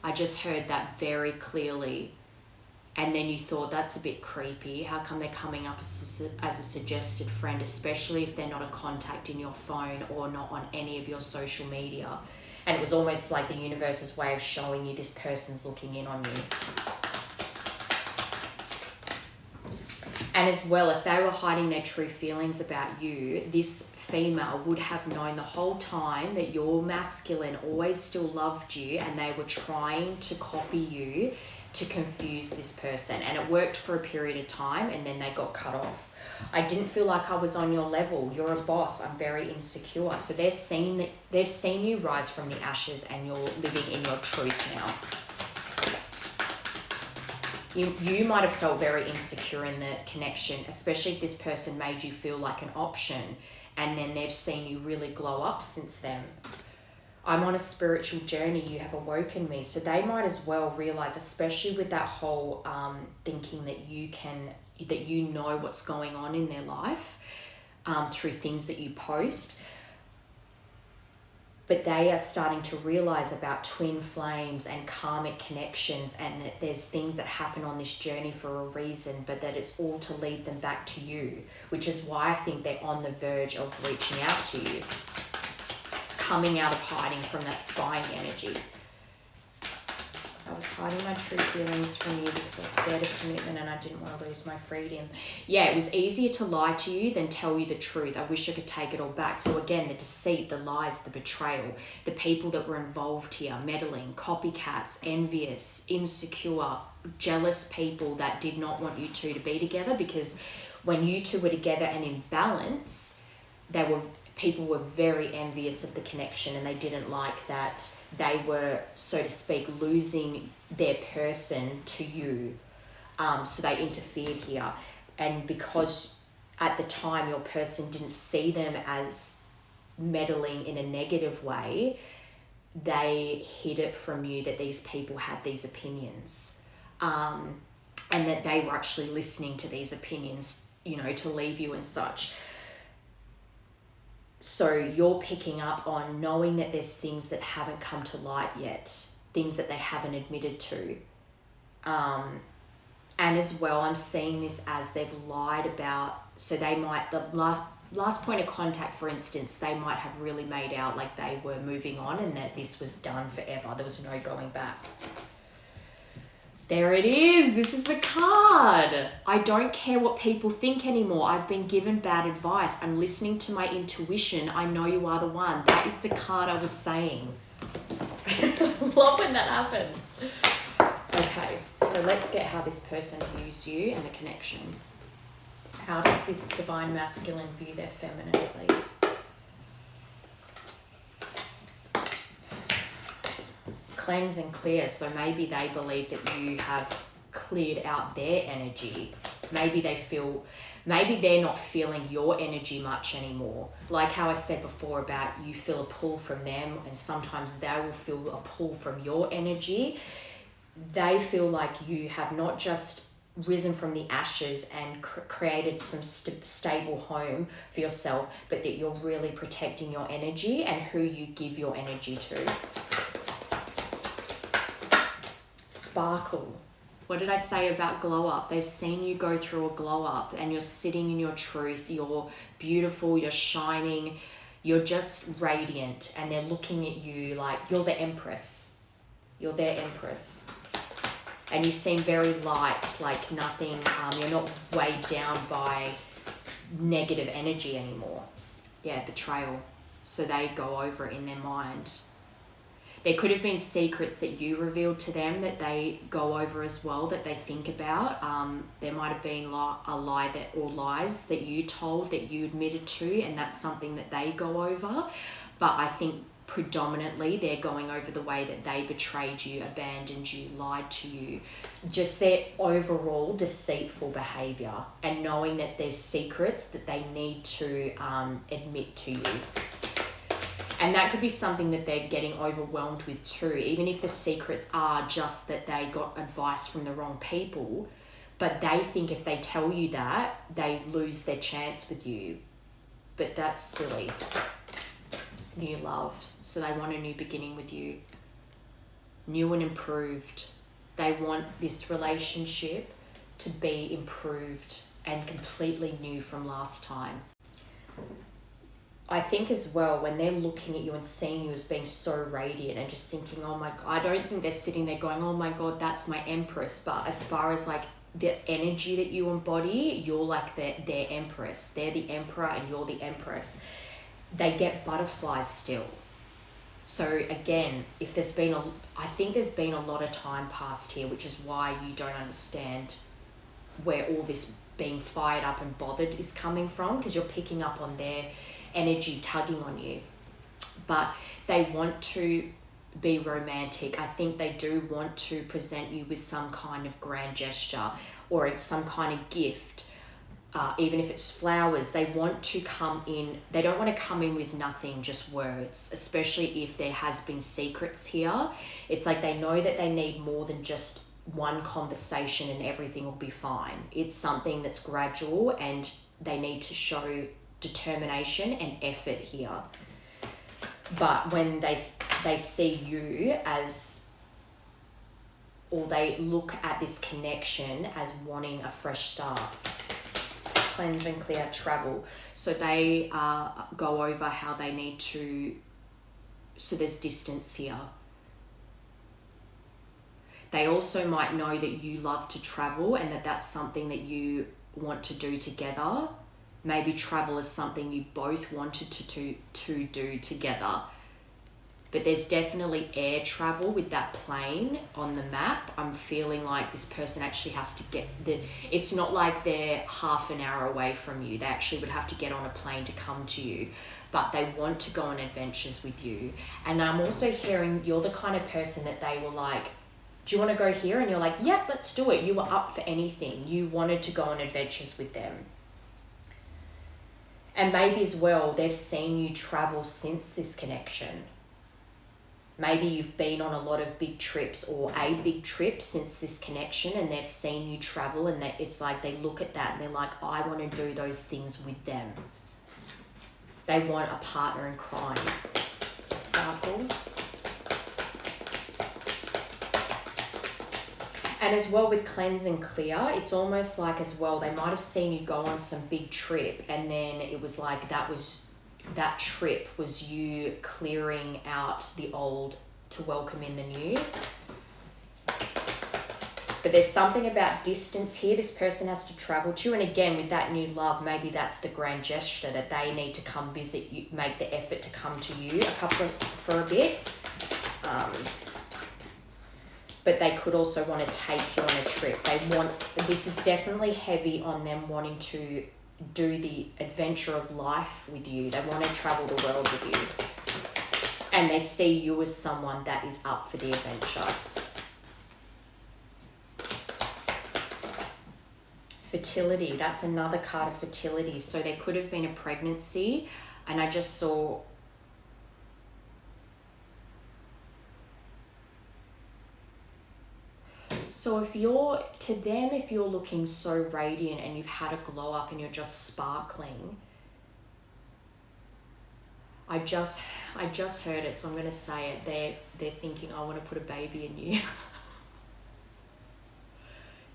I just heard that very clearly. And then you thought, that's a bit creepy. How come they're coming up as a suggested friend, especially if they're not a contact in your phone or not on any of your social media? And it was almost like the universe's way of showing you this person's looking in on you. And as well, if they were hiding their true feelings about you, this female would have known the whole time that your masculine always still loved you, and they were trying to copy you to confuse this person. And it worked for a period of time, and then they got cut off. I didn't feel like I was on your level. You're a boss. I'm very insecure. So they've seen you rise from the ashes, and you're living in your truth now. You might have felt very insecure in the connection, especially if this person made you feel like an option, and then they've seen you really glow up since then. I'm on a spiritual journey. You have awoken me. So they might as well realize, especially with that whole thinking that you know what's going on in their life through things that you post. But they are starting to realize about twin flames and karmic connections, and that there's things that happen on this journey for a reason, but that it's all to lead them back to you, which is why I think they're on the verge of reaching out to you, coming out of hiding from that spying energy. I was hiding my true feelings from you because I was scared of commitment and I didn't want to lose my freedom. Yeah, it was easier to lie to you than tell you the truth. I wish I could take it all back. So again, the deceit, the lies, the betrayal, the people that were involved here, meddling, copycats, envious, insecure, jealous people that did not want you two to be together, because when you two were together and in balance, people were very envious of the connection, and they didn't like that they were, so to speak, losing their person to you. So they interfered here. And because at the time your person didn't see them as meddling in a negative way, they hid it from you that these people had these opinions. And that they were actually listening to these opinions, to leave you and such. So you're picking up on knowing that there's things that haven't come to light yet, things that they haven't admitted to. And as well, I'm seeing this as they've lied about, so they might, the last point of contact, for instance, they might have really made out like they were moving on and that this was done forever. There was no going back. There it is. This is the card. I don't care what people think anymore. I've been given bad advice. I'm listening to my intuition. I know you are the one. That is the card I was saying. Love when that happens. Okay, so let's get how this person views you and the connection. How does this divine masculine view their feminine, please? Cleanse and clear. So maybe they believe that you have cleared out their energy. Maybe they're not feeling your energy much anymore. Like how I said before about you feel a pull from them, and sometimes they will feel a pull from your energy. They feel like you have not just risen from the ashes and created some stable home for yourself, but that you're really protecting your energy and who you give your energy to. Sparkle. What did I say about glow up? They've seen you go through a glow up and you're sitting in your truth. You're beautiful, you're shining, you're just radiant, and they're looking at you like you're the empress. You're their empress. And you seem very light, like nothing, you're not weighed down by negative energy anymore. Yeah, betrayal. So they go over it in their mind. There could have been secrets that you revealed to them that they go over as well, that they think about. There might have been a lie or lies that you told that you admitted to, and that's something that they go over. But I think predominantly they're going over the way that they betrayed you, abandoned you, lied to you. Just their overall deceitful behavior, and knowing that there's secrets that they need to admit to you. And that could be something that they're getting overwhelmed with too, even if the secrets are just that they got advice from the wrong people, but they think if they tell you that, they lose their chance with you. But that's silly. New love. So they want a new beginning with you. New and improved. They want this relationship to be improved and completely new from last time. I think as well, when they're looking at you and seeing you as being so radiant and just thinking, oh my God, I don't think they're sitting there going, oh my God, that's my empress. But as far as like the energy that you embody, you're like their empress. They're the emperor and you're the empress. They get butterflies still. So again, if there's been I think there's been a lot of time passed here, which is why you don't understand where all this being fired up and bothered is coming from, because you're picking up on their energy tugging on you. But they want to be romantic. I think they do want to present you with some kind of grand gesture or some kind of gift. Even if it's flowers, they want to come in. They don't want to come in with nothing, just words, especially if there has been secrets here. It's like they know that they need more than just one conversation and everything will be fine. It's something that's gradual and they need to show determination and effort here. But when they see you as, or they look at this connection as wanting a fresh start. Cleanse and clear, travel. So they go over how they need to, so there's distance here. They also might know that you love to travel and that that's something that you want to do together. Maybe travel is something you both wanted to do together. But there's definitely air travel with that plane on the map. I'm feeling like this person actually has to it's not like they're half an hour away from you. They actually would have to get on a plane to come to you. But they want to go on adventures with you. And I'm also hearing you're the kind of person that they were like, do you want to go here? And you're like, yep, let's do it. You were up for anything. You wanted to go on adventures with them. And maybe as well, they've seen you travel since this connection. Maybe you've been on a lot of big trips or a big trip since this connection and they've seen you travel and it's like they look at that and they're like, I want to do those things with them. They want a partner in crime. Sparkle. And as well with cleanse and clear, it's almost like as well, they might have seen you go on some big trip and then it was like that trip was you clearing out the old to welcome in the new. But there's something about distance here this person has to travel to. And again, with that new love, maybe that's the grand gesture that they need to come visit you, make the effort to come to you for a bit. But they could also want to take you on a trip. This is definitely heavy on them wanting to do the adventure of life with you. They want to travel the world with you. And they see you as someone that is up for the adventure. Fertility, that's another card of fertility. So there could have been a pregnancy and I just saw so if you're looking so radiant and you've had a glow up and you're just sparkling, I just heard it, so I'm going to say it. They're thinking, I want to put a baby in you.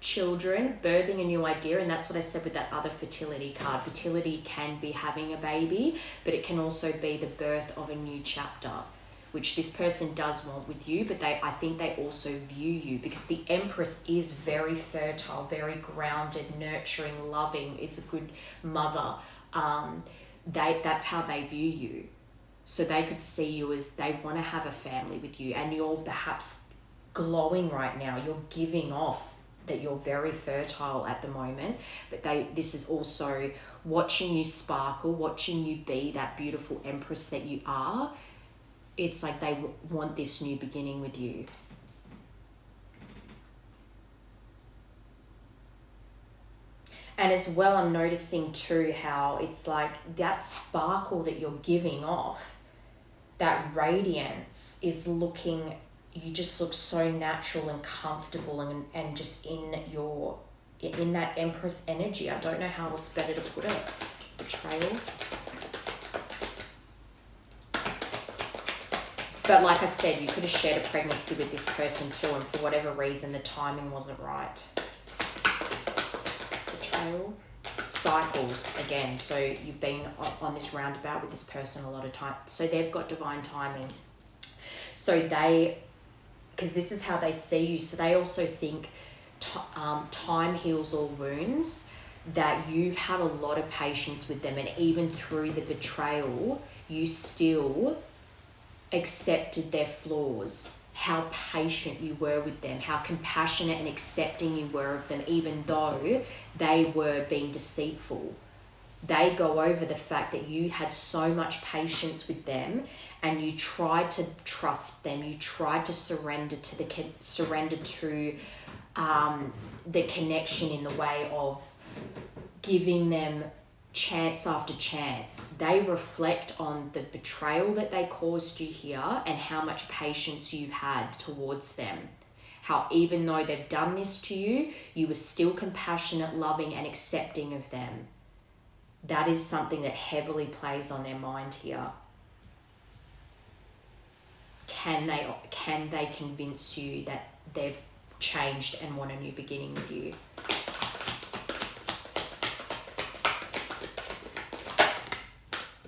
Children, birthing a new idea, and that's what I said with that other fertility card. Fertility can be having a baby, but it can also be the birth of a new chapter, which this person does want with you, but I think they also view you because the Empress is very fertile, very grounded, nurturing, loving, is a good mother. That's how they view you. So they could see you as they want to have a family with you and you're perhaps glowing right now. You're giving off that you're very fertile at the moment, but this is also watching you sparkle, watching you be that beautiful Empress that you are. It's like they want this new beginning with you. And as well, I'm noticing too how it's like that sparkle that you're giving off. that radiance is looking, you just look so natural and comfortable and just in that Empress energy. I don't know how else better to put it. Betrayal. But like I said, you could have shared a pregnancy with this person too, and for whatever reason, the timing wasn't right. Betrayal. Cycles, again. So you've been on this roundabout with this person a lot of time. So they've got divine timing. So because this is how they see you, so they also think time heals all wounds, that you've had a lot of patience with them, and even through the betrayal, you still accepted their flaws, how patient you were with them, how compassionate and accepting you were of them, even though they were being deceitful. They go over the fact that you had so much patience with them, and you tried to trust them, you tried to surrender to the connection in the way of giving them chance after chance. They reflect on the betrayal that they caused you here and how much patience you've had towards them. How even though they've done this to you, you were still compassionate, loving, and accepting of them. That is something that heavily plays on their mind here. Can they convince you that they've changed and want a new beginning with you?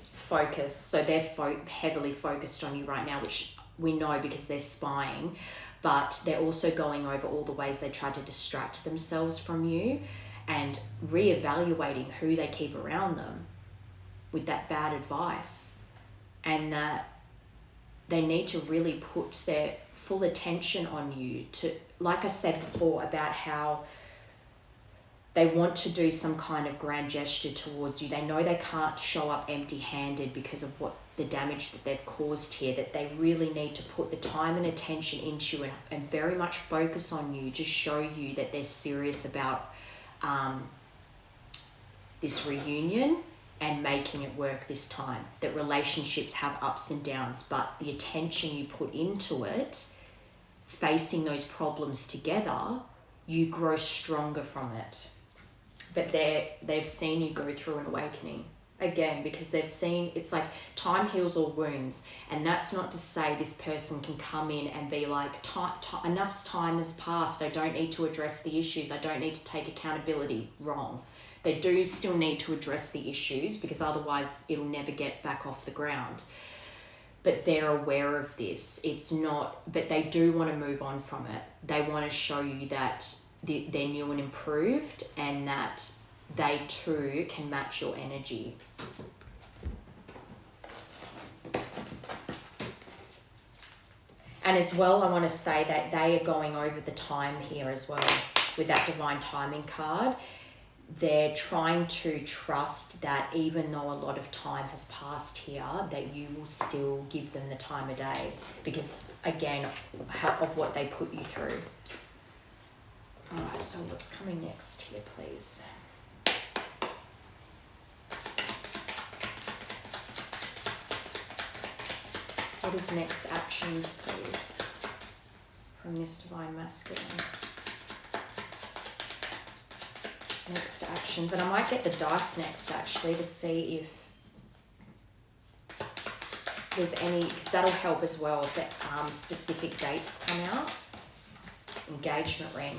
Focus. So they're heavily focused on you right now, which we know because they're spying, but they're also going over all the ways they tried to distract themselves from you and reevaluating who they keep around them with that bad advice, and that they need to really put their full attention on you to, like I said before, about how they want to do some kind of grand gesture towards you. They know they can't show up empty-handed because of what the damage that they've caused here, that they really need to put the time and attention into you and very much focus on you to show you that they're serious about this reunion and making it work this time. That relationships have ups and downs, but the attention you put into it, facing those problems together, you grow stronger from it. But they've seen you go through an awakening again, because they've seen, it's like time heals all wounds. And that's not to say this person can come in and be like, enough time has passed, I don't need to address the issues, I don't need to take accountability. Wrong. They do still need to address the issues, because otherwise it'll never get back off the ground. But they're aware of this. It's not, but they do want to move on from it. They want to show you that they're new and improved, and that they too can match your energy. And as well, I want to say that they are going over the time here as well with that divine timing card. They're trying to trust that even though a lot of time has passed here, that you will still give them the time of day, because again, of what they put you through. All right, so what's coming next here, please? What is next actions, please, from this divine masculine? Next actions, and I might get the dice next actually to see if there's any, because that'll help as well if specific dates come out. Engagement ring.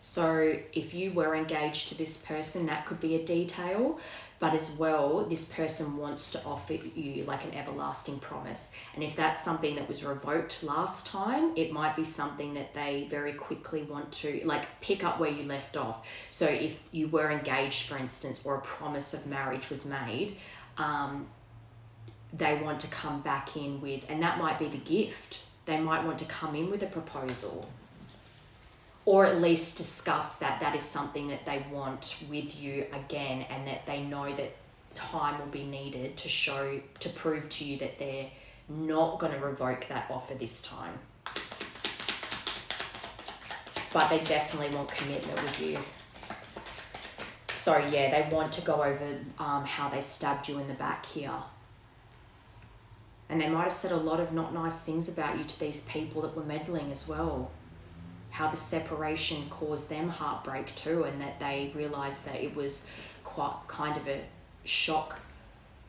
So if you were engaged to this person, that could be a detail, but as well, this person wants to offer you like an everlasting promise. And if that's something that was revoked last time, it might be something that they very quickly want to like pick up where you left off. So if you were engaged, for instance, or a promise of marriage was made, they want to come back in with, and that might be the gift. They might want to come in with a proposal, or at least discuss that is something that they want with you again, and that they know that time will be needed to prove to you that they're not going to revoke that offer this time. But they definitely want commitment with you. So yeah, they want to go over how they stabbed you in the back here. And they might have said a lot of not nice things about you to these people that were meddling as well. How the separation caused them heartbreak too, and that they realized that it was quite kind of a shock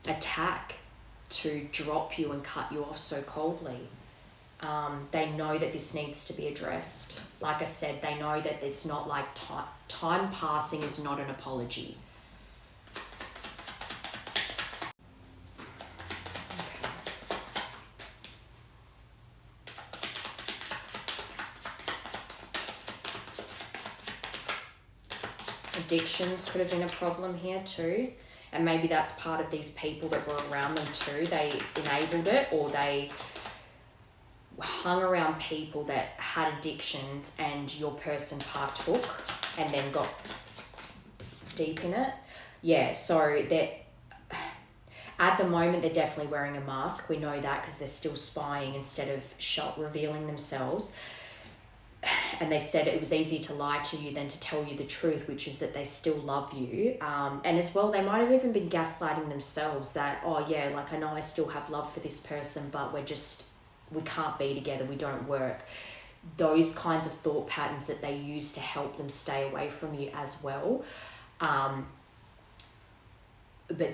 attack to drop you and cut you off so coldly. They know that this needs to be addressed. Like I said, they know that it's not like time passing is not an apology. Addictions could have been a problem here too, and maybe that's part of these people that were around them too. They enabled it, or they hung around people that had addictions and your person partook and then got deep in it. Yeah, so that at the moment they're definitely wearing a mask. We know that because they're still spying instead of revealing themselves. And they said it was easier to lie to you than to tell you the truth, which is that they still love you. And as well, they might have even been gaslighting themselves that, oh yeah, like I know I still have love for this person, but we can't be together, we don't work. Those kinds of thought patterns that they use to help them stay away from you as well. But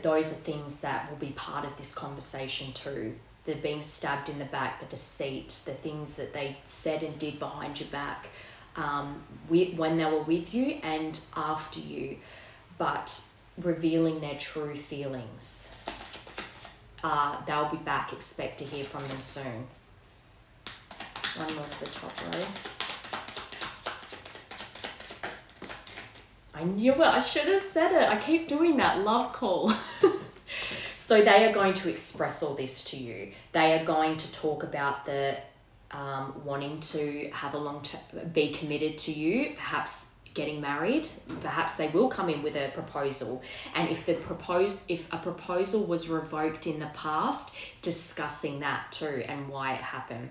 those are things that will be part of this conversation too. The being stabbed in the back, the deceit, the things that they said and did behind your back, when they were with you and after you, but revealing their true feelings. They'll be back. Expect to hear from them soon. One more for the top row. I knew it. I should have said it. I keep doing that. Love call. So they are going to express all this to you. They are going to talk about the wanting to have be committed to you, perhaps getting married. Perhaps they will come in with a proposal. And if a proposal was revoked in the past, discussing that too and why it happened.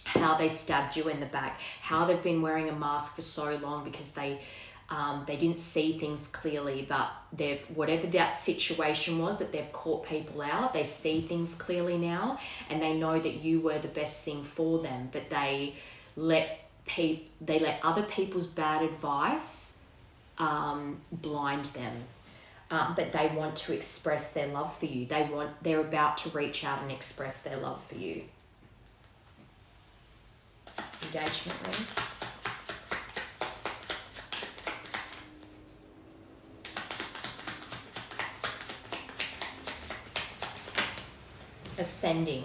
How they stabbed you in the back. How they've been wearing a mask for so long because they didn't see things clearly, but whatever that situation was that they've caught people out, they see things clearly now, and they know that you were the best thing for them, but they let other people's bad advice blind them. But they want to express their love for you. They're about to reach out and express their love for you. Engagement ring. Ascending.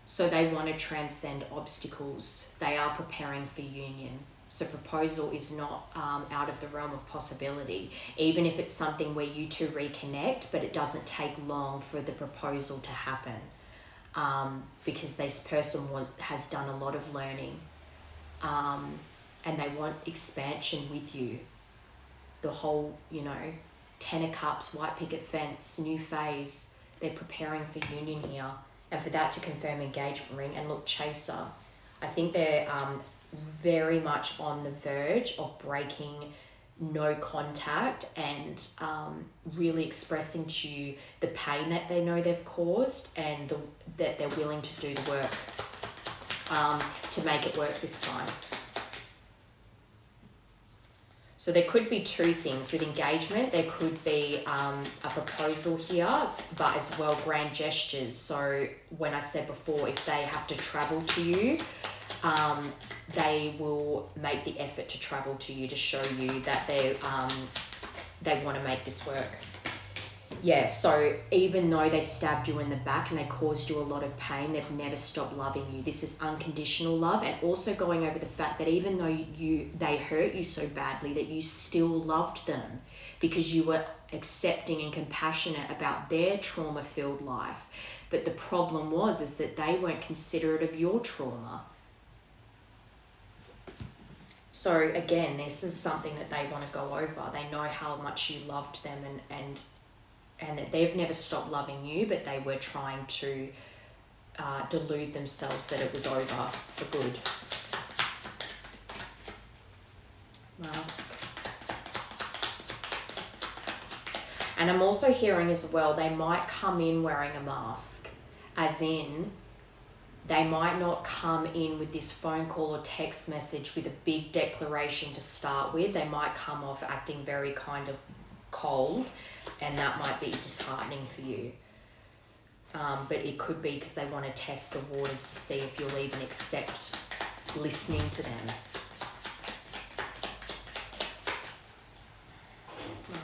So they want to transcend obstacles. They are preparing for union. So proposal is not out of the realm of possibility, even if it's something where you two reconnect, but it doesn't take long for the proposal to happen, because this person has done a lot of learning, and they want expansion with you. The whole, 10 of Cups, white picket fence, new phase. They're preparing for union here. And for that to confirm engagement ring. And look, chaser. I think they're very much on the verge of breaking no contact and really expressing to you the pain that they know they've caused, and that they're willing to do the work to make it work this time. So there could be two things with engagement. There could be a proposal here, but as well grand gestures. So when I said before, if they have to travel to you, they will make the effort to travel to you to show you that they want to make this work. Yeah, so even though they stabbed you in the back and they caused you a lot of pain, they've never stopped loving you. This is unconditional love, and also going over the fact that even though they hurt you so badly, that you still loved them because you were accepting and compassionate about their trauma-filled life. But the problem is that they weren't considerate of your trauma. So again, this is something that they want to go over. They know how much you loved them, and that they've never stopped loving you, but they were trying to delude themselves that it was over for good. Mask. And I'm also hearing as well, they might come in wearing a mask, as in they might not come in with this phone call or text message with a big declaration to start with. They might come off acting very kind of cold, and that might be disheartening for you. But it could be because they want to test the waters to see if you'll even accept listening to them.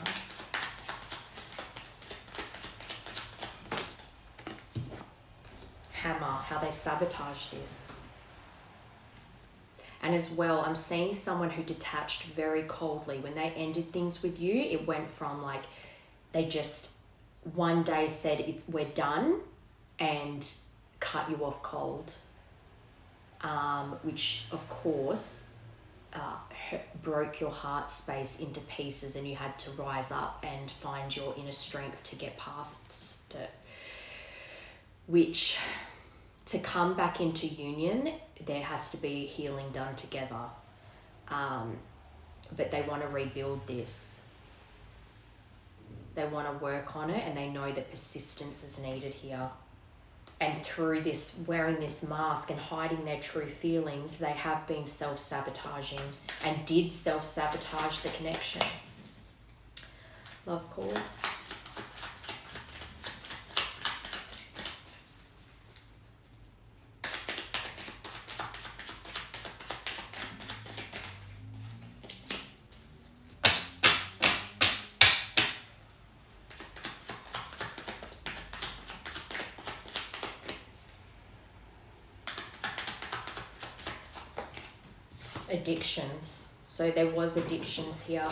Nice. Hammer, how they sabotage this. And as well, I'm seeing someone who detached very coldly. When they ended things with you, it went from like, they just one day said, we're done, and cut you off cold. Which of course broke your heart space into pieces, and you had to rise up and find your inner strength to get past it. Which, to come back into union, there has to be healing done together. But they want to rebuild this. They want to work on it, and they know that persistence is needed here. And through this, wearing this mask and hiding their true feelings, they have been self-sabotaging and did self-sabotage the connection. Love call. Addictions. So there was addictions here.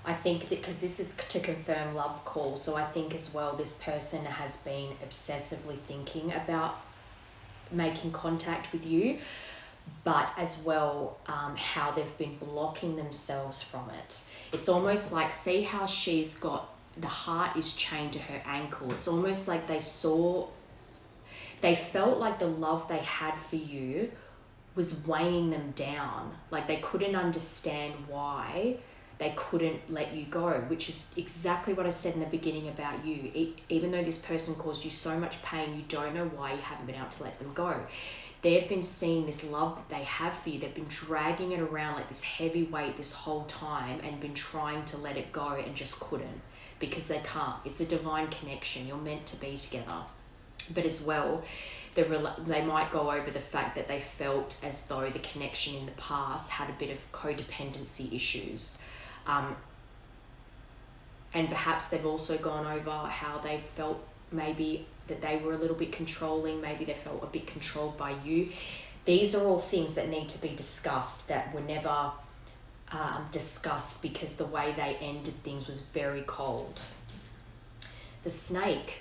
I think because this is to confirm love call, so I think as well this person has been obsessively thinking about making contact with you, but as well how they've been blocking themselves from it. It's almost like, see how she's got, the heart is chained to her ankle. It's almost like they felt like the love they had for you was weighing them down. Like they couldn't understand why they couldn't let you go, which is exactly what I said in the beginning about you. Even though this person caused you so much pain, you don't know why you haven't been able to let them go. They've been seeing this love that they have for you. They've been dragging it around like this heavy weight this whole time and been trying to let it go and just couldn't, because they can't. It's a divine connection. You're meant to be together. But as well, they might go over the fact that they felt as though the connection in the past had a bit of codependency issues. And perhaps they've also gone over how they felt maybe that they were a little bit controlling, maybe they felt a bit controlled by you. These are all things that need to be discussed that were never discussed because the way they ended things was very cold. The snake.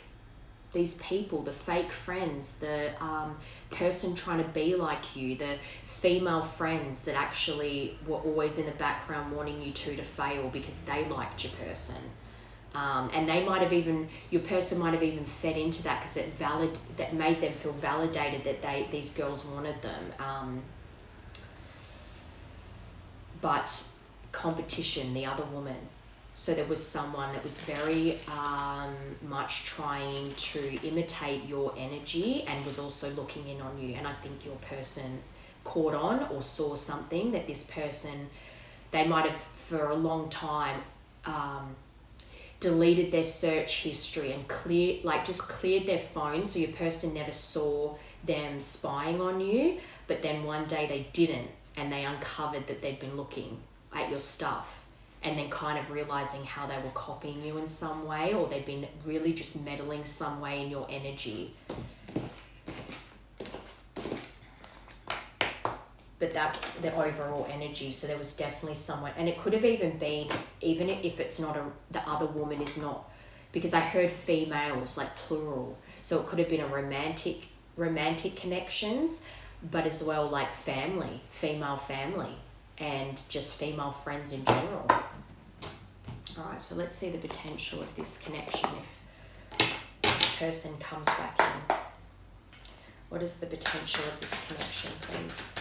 These people, the fake friends, the person trying to be like you, the female friends that actually were always in the background wanting you two to fail because they liked your person. And they might have even, your person might have even fed into that because that made them feel validated that these girls wanted them. But competition, the other woman. So there was someone that was very much trying to imitate your energy and was also looking in on you. And I think your person caught on or saw something that this person, they might have for a long time deleted their search history and just cleared their phone, so your person never saw them spying on you. But then one day they didn't, and they uncovered that they'd been looking at your stuff. And then kind of realizing how they were copying you in some way, or they've been really just meddling some way in your energy. But that's the overall energy. So there was definitely someone, and it could have even been, even if it's not the other woman is not, because I heard females, like plural. So it could have been a romantic connections, but as well like family, female family, and just female friends in general. All right, so let's see the potential of this connection if this person comes back in. What is the potential of this connection, please?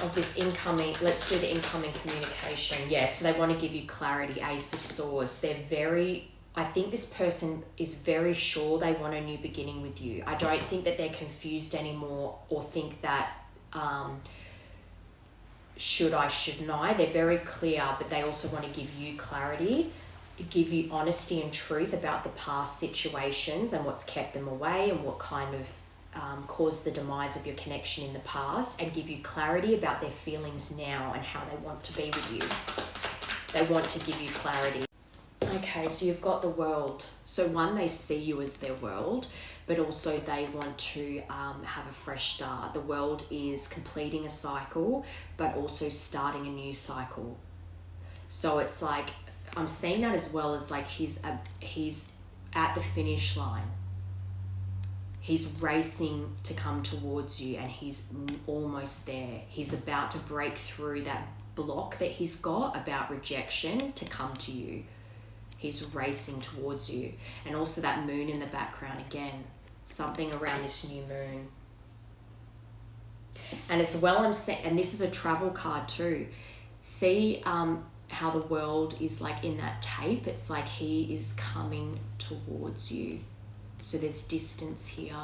of this incoming, let's do the incoming communication. Yeah, so they want to give you clarity. Ace of Swords. I think this person is very sure they want a new beginning with you. I don't think that they're confused anymore or think that should I, shouldn't I. They're very clear, but they also want to give you clarity, give you honesty and truth about the past situations and what's kept them away and what kind of caused the demise of your connection in the past, and give you clarity about their feelings now and how they want to be with you. They want to give you clarity. Okay, so you've got the World. So one, they see you as their world, but also they want to have a fresh start. The World is completing a cycle, but also starting a new cycle. So it's like, I'm seeing that as well as like he's at the finish line. He's racing to come towards you and he's almost there. He's about to break through that block that he's got about rejection to come to you. He's racing towards you. And also that moon in the background again, something around this new moon. And as well, I'm saying, and this is a travel card too. See how the World is like in that tape. It's like he is coming towards you. So there's distance here,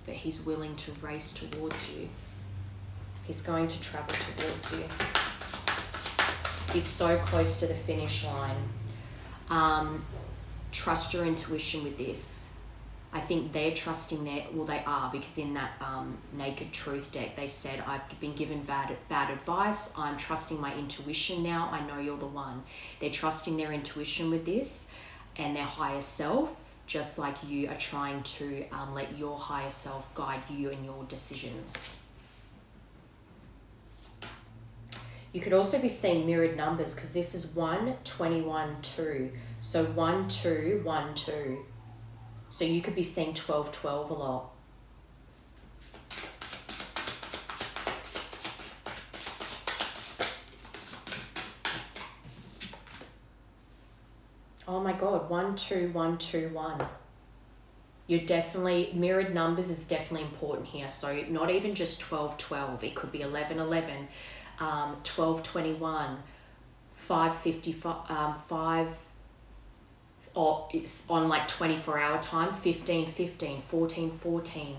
but he's willing to race towards you. He's going to travel towards you. He's so close to the finish line. Trust your intuition with this. I think they're trusting they are, because in that Naked Truth deck, they said, I've been given bad advice. I'm trusting my intuition now. I know you're the one. They're trusting their intuition with this and their higher self, just like you are trying to let your higher self guide you in your decisions. You could also be seeing mirrored numbers, because this is 1, 21, 2. So 1, 2, 1, 2. So you could be seeing 12, 12 a lot. Oh my God, 1, 2, 1, 2, 1. You're definitely, mirrored numbers is definitely important here. So not even just 12, 12. It could be 11, 11, 12, 21, 5, 5, or it's on like 24-hour time, 15, 15, 14, 14.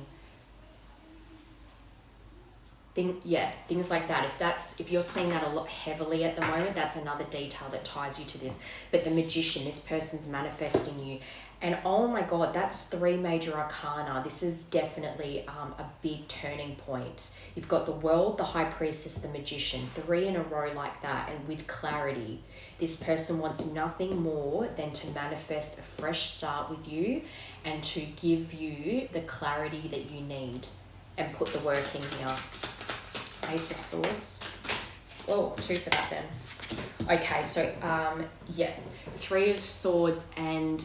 Things like that. If you're seeing that a lot heavily at the moment, that's another detail that ties you to this. But the Magician, this person's manifesting you. And oh my God, that's 3 major arcana. This is definitely a big turning point. You've got the World, the High Priestess, the Magician, 3 in a row like that, and with clarity. This person wants nothing more than to manifest a fresh start with you and to give you the clarity that you need and put the work in here. Ace of Swords. Oh, 2 for that then. Okay, so 3 of Swords and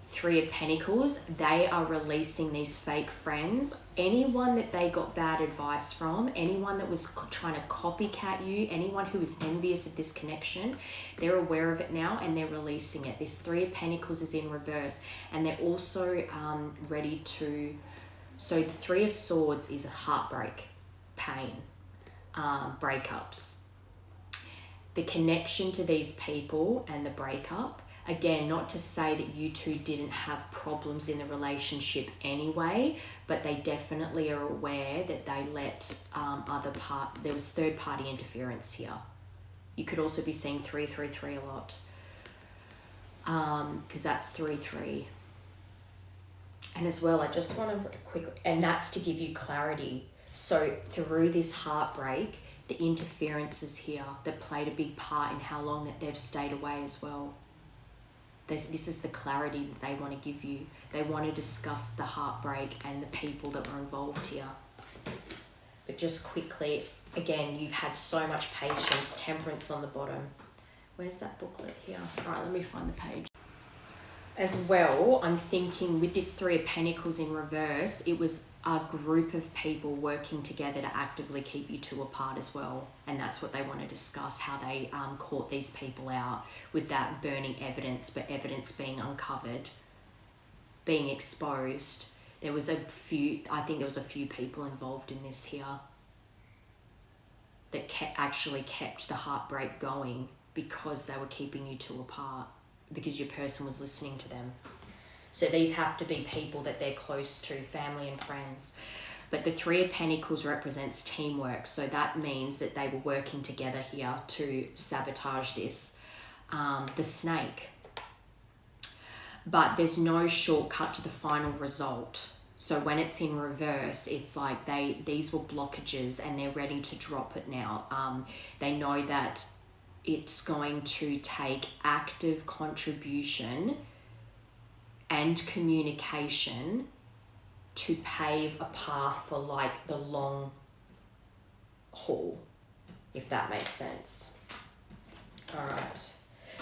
3 of Pentacles. They are releasing these fake friends. Anyone that they got bad advice from, anyone that was trying to copycat you, anyone who is envious of this connection, they're aware of it now and they're releasing it. This 3 of Pentacles is in reverse, and they're also ready to... So the 3 of Swords is a heartbreak, pain, breakups. The connection to these people and the breakup, again, not to say that you two didn't have problems in the relationship anyway, but they definitely are aware that they let there was third-party interference here. You could also be seeing 333 a lot, because that's 33. And as well, I just want to quickly, and that's to give you clarity. So through this heartbreak, the interferences here that played a big part in how long that they've stayed away as well. This is the clarity that they want to give you. They want to discuss the heartbreak and the people that were involved here. But just quickly, again, you've had so much patience. Temperance on the bottom. Where's that booklet here? All right, let me find the page. As well, I'm thinking with this 3 of Pentacles in reverse, it was a group of people working together to actively keep you two apart as well. And that's what they want to discuss, how they caught these people out with that burning evidence, but evidence being uncovered, being exposed. I think there was a few people involved in this here. that actually kept the heartbreak going, because they were keeping you two apart, because your person was listening to them. So these have to be people that they're close to, family and friends. But the Three of Pentacles represents teamwork. So that means that they were working together here to sabotage this. The Snake. But there's no shortcut to the final result. So when it's in reverse, it's like these were blockages and they're ready to drop it now. They know that it's going to take active contribution and communication to pave a path for like the long haul, if that makes sense. All right.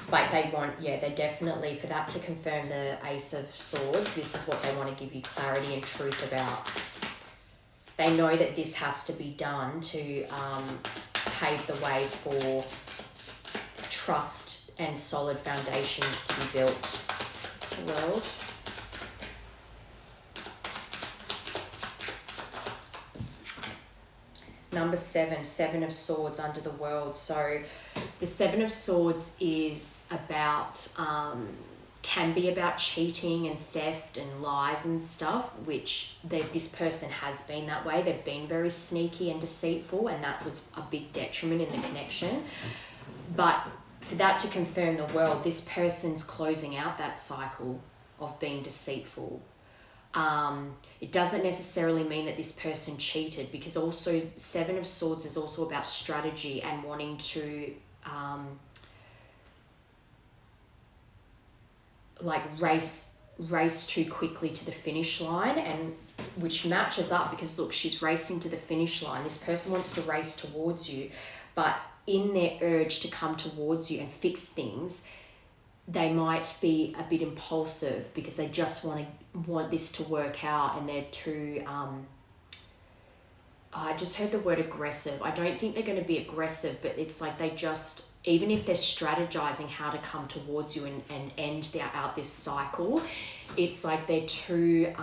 But they want, they definitely, for that to confirm the Ace of Swords, this is what they want to give you clarity and truth about. They know that this has to be done to pave the way for trust and solid foundations to be built. The World. Number 7, Seven of Swords under the World. So the Seven of Swords is about, can be about cheating and theft and lies and stuff, which this person has been that way. They've been very sneaky and deceitful, and that was a big detriment in the connection. But for that to confirm the World, this person's closing out that cycle of being deceitful. It doesn't necessarily mean that this person cheated, because also Seven of Swords is also about strategy and wanting to race too quickly to the finish line, and which matches up because look, she's racing to the finish line. This person wants to race towards you, but in their urge to come towards you and fix things, they might be a bit impulsive because they just want this to work out, and they're too I just heard the word aggressive. I don't think they're going to be aggressive, but it's like they just, even if they're strategizing how to come towards you and end out this cycle, it's like they're too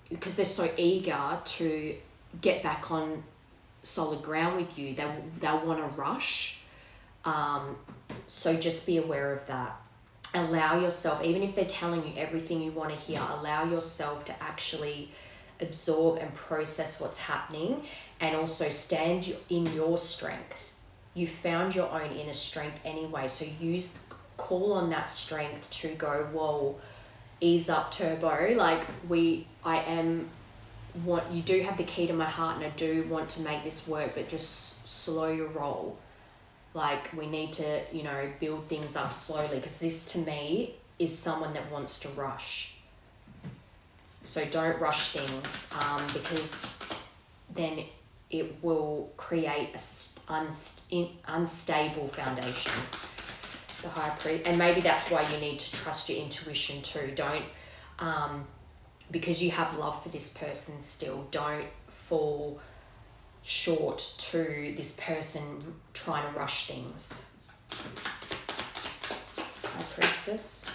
because they're so eager to get back on solid ground with you, they'll want to rush. So just be aware of that. Allow yourself, even if they're telling you everything you want to hear, allow yourself to actually absorb and process what's happening, and also stand in your strength. You found your own inner strength anyway, so call on that strength to go, whoa, ease up, turbo. Like you do have the key to my heart, and I do want to make this work, but just slow your roll. Like we need to, build things up slowly, because this to me is someone that wants to rush. So don't rush things, because then it will create a unstable foundation. The High Priest, and maybe that's why you need to trust your intuition too. Don't, because you have love for this person still, don't fall short to this person trying to rush things. High Priestess.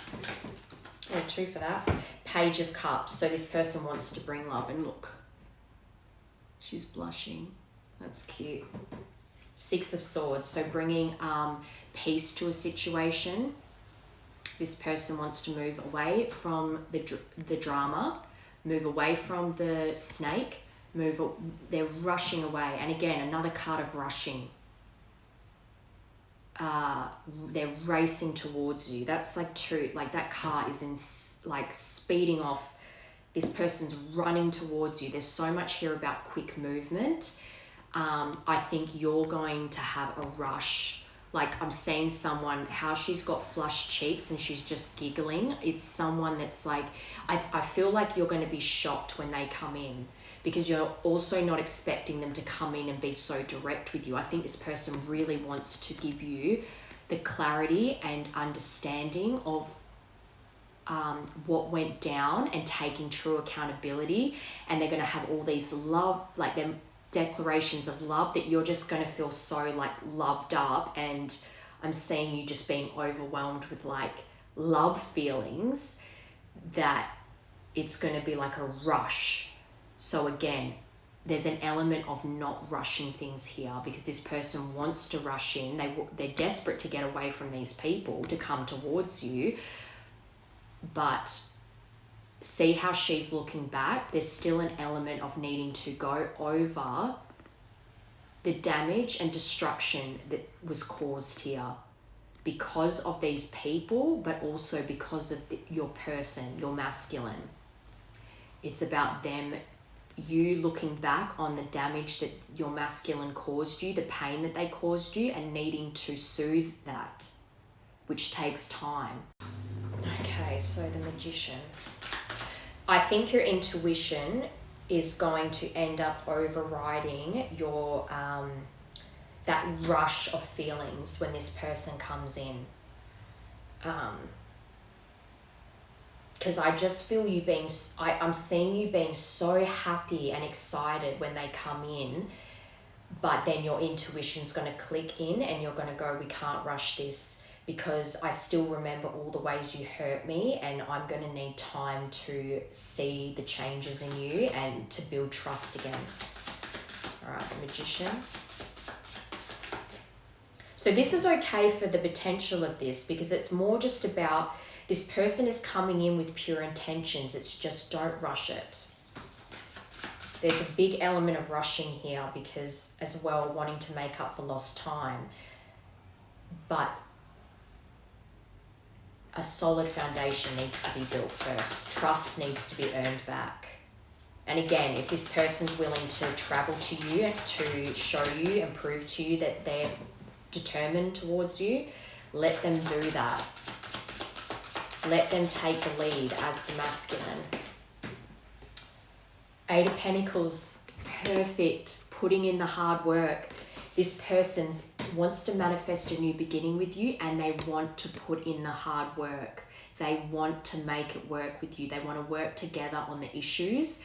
Oh, 2 for that. Page of Cups. So this person wants to bring love, and look, she's blushing. That's cute. 6 of Swords. So bringing peace to a situation. This person wants to move away from the drama, move away from the snake, they're rushing away. And again, another card of rushing. They're racing towards you. That's like that car is in speeding off. This person's running towards you. There's so much here about quick movement. I think you're going to have a rush. Like I'm seeing someone, how she's got flushed cheeks and she's just giggling. It's someone that's like, I feel like you're going to be shocked when they come in, because you're also not expecting them to come in and be so direct with you. I think this person really wants to give you the clarity and understanding of what went down and taking true accountability. And they're going to have all these them declarations of love that you're just going to feel so loved up. And I'm seeing you just being overwhelmed with love feelings, that it's going to be like a rush. So again, there's an element of not rushing things here, because this person wants to rush in. They're desperate to get away from these people to come towards you. But see how she's looking back? There's still an element of needing to go over the damage and destruction that was caused here because of these people, but also because of your person, your masculine. It's about them, you looking back on the damage that your masculine caused you, the pain that they caused you, and needing to soothe that, which takes time. Okay, so the Magician. I think your intuition is going to end up overriding your that rush of feelings when this person comes in. Because I just feel you being, I'm seeing you being so happy and excited when they come in, but then your intuition's going to click in and you're going to go, we can't rush this, because I still remember all the ways you hurt me, and I'm going to need time to see the changes in you and to build trust again. All right, the Magician. So this is okay for the potential of this, because it's more just about this person is coming in with pure intentions. It's just don't rush it. There's a big element of rushing here, because as well, wanting to make up for lost time. But a solid foundation needs to be built first. Trust needs to be earned back. And again, if this person's willing to travel to you to show you and prove to you that they're determined towards you, let them do that. Let them take the lead as the masculine. Eight of Pentacles, perfect, putting in the hard work. This person wants to manifest a new beginning with you, and they want to put in the hard work. They want to make it work with you. They want to work together on the issues,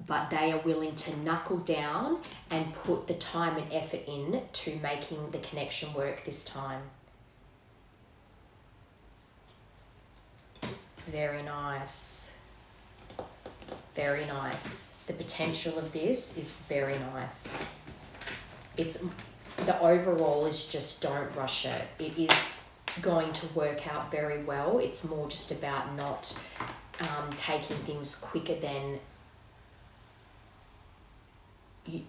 but they are willing to knuckle down and put the time and effort in to making the connection work this time. Very nice. Very nice. The potential of this is very nice. It's the overall is just don't rush it. It is going to work out very well. It's more just about not taking things quicker than you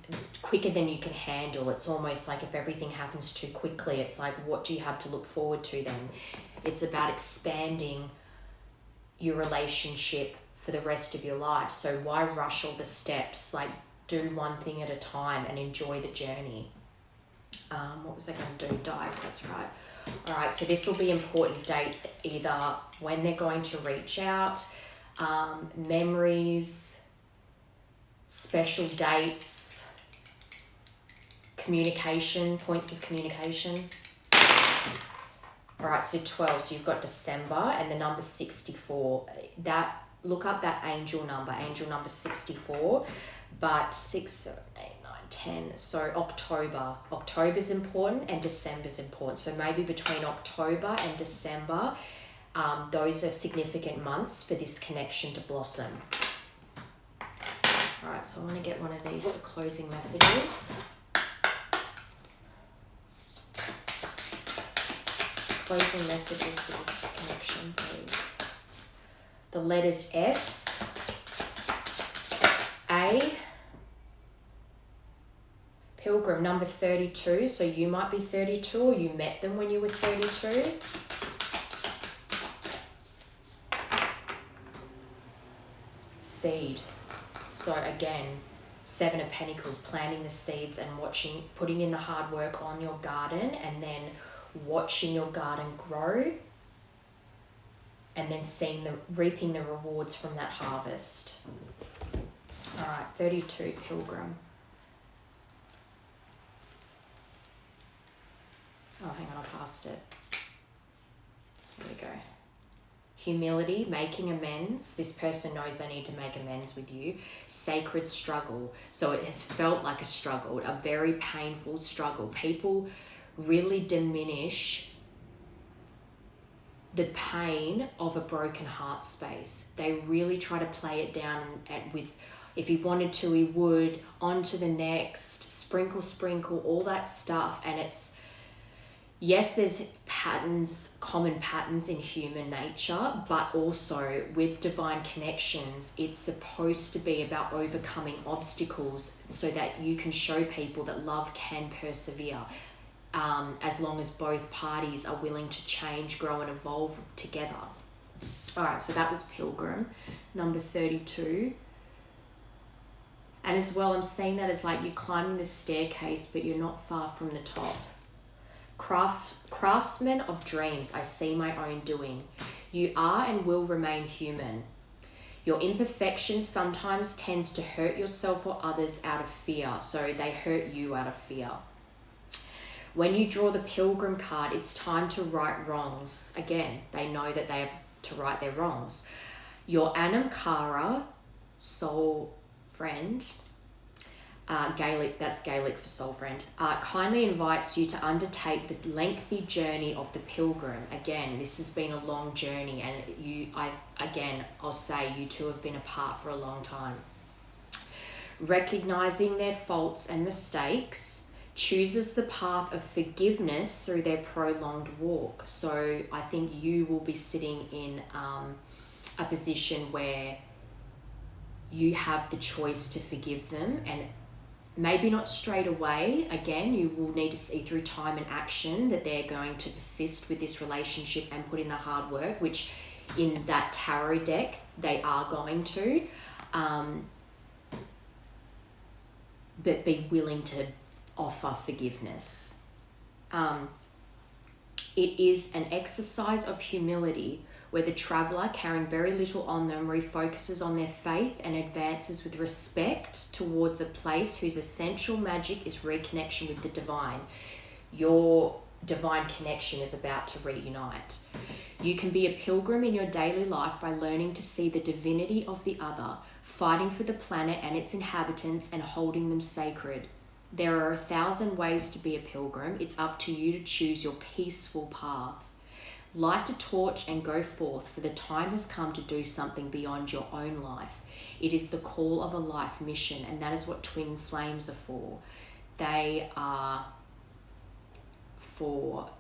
can handle. It's almost like if everything happens too quickly, it's like, what do you have to look forward to then? It's about expanding your relationship for the rest of your life. So why rush all the steps? Like, do one thing at a time and enjoy the journey. What was I going to do? Dice, that's right. All right, so this will be important dates, either when they're going to reach out, memories, special dates, communication, points of communication. All right, so 12, so you've got December and the number 64. Look up that angel number 64, but 6, 7, 8, 9, 10. So October's important and December's important. So maybe between October and December, those are significant months for this connection to blossom. All right, so I want to get one of these for closing messages. Closing messages for this connection, please. The letters S, A, Pilgrim, number 32. So you might be 32, or you met them when you were 32. Seed. So again, 7 of Pentacles, planting the seeds and putting in the hard work on your garden, and then watching your garden grow, and then reaping the rewards from that harvest. All right, 32, Pilgrim. Oh, hang on, I passed it. Here we go. Humility, making amends. This person knows they need to make amends with you. Sacred struggle. So it has felt like a struggle, a very painful struggle. People really diminish the pain of a broken heart space. They really try to play it down and with, If he wanted to, he would. On to the next, sprinkle, all that stuff. And it's, yes, there's patterns, common patterns in human nature, but also with divine connections, it's supposed to be about overcoming obstacles so that you can show people that love can persevere, as long as both parties are willing to change, grow, and evolve together. All right, so that was Pilgrim, number 32. And as well, I'm seeing that as like you're climbing the staircase, but you're not far from the top. Craftsman of dreams, I see my own doing. You are and will remain human. Your imperfection sometimes tends to hurt yourself or others out of fear, so they hurt you out of fear. When you draw the Pilgrim card, it's time to right wrongs. Again, they know that they have to right their wrongs. Your Anam Cara, soul friend, Gaelic, that's Gaelic for soul friend, kindly invites you to undertake the lengthy journey of the pilgrim. Again, this has been a long journey, and I'll say you two have been apart for a long time. Recognizing their faults and mistakes, chooses the path of forgiveness through their prolonged walk. So I think you will be sitting in a position where you have the choice to forgive them, and maybe not straight away. Again, you will need to see through time and action that they're going to persist with this relationship and put in the hard work, which in that tarot deck, they are going to. But be willing to offer forgiveness. It is an exercise of humility where the traveller, carrying very little on them, refocuses on their faith and advances with respect towards a place whose essential magic is reconnection with the divine. Your divine connection is about to reunite. You can be a pilgrim in your daily life by learning to see the divinity of the other, fighting for the planet and its inhabitants and holding them sacred. There are 1,000 ways to be a pilgrim. It's up to you to choose your peaceful path. Light a torch and go forth, for the time has come to do something beyond your own life. It is the call of a life mission, and that is what twin flames are for. They are for,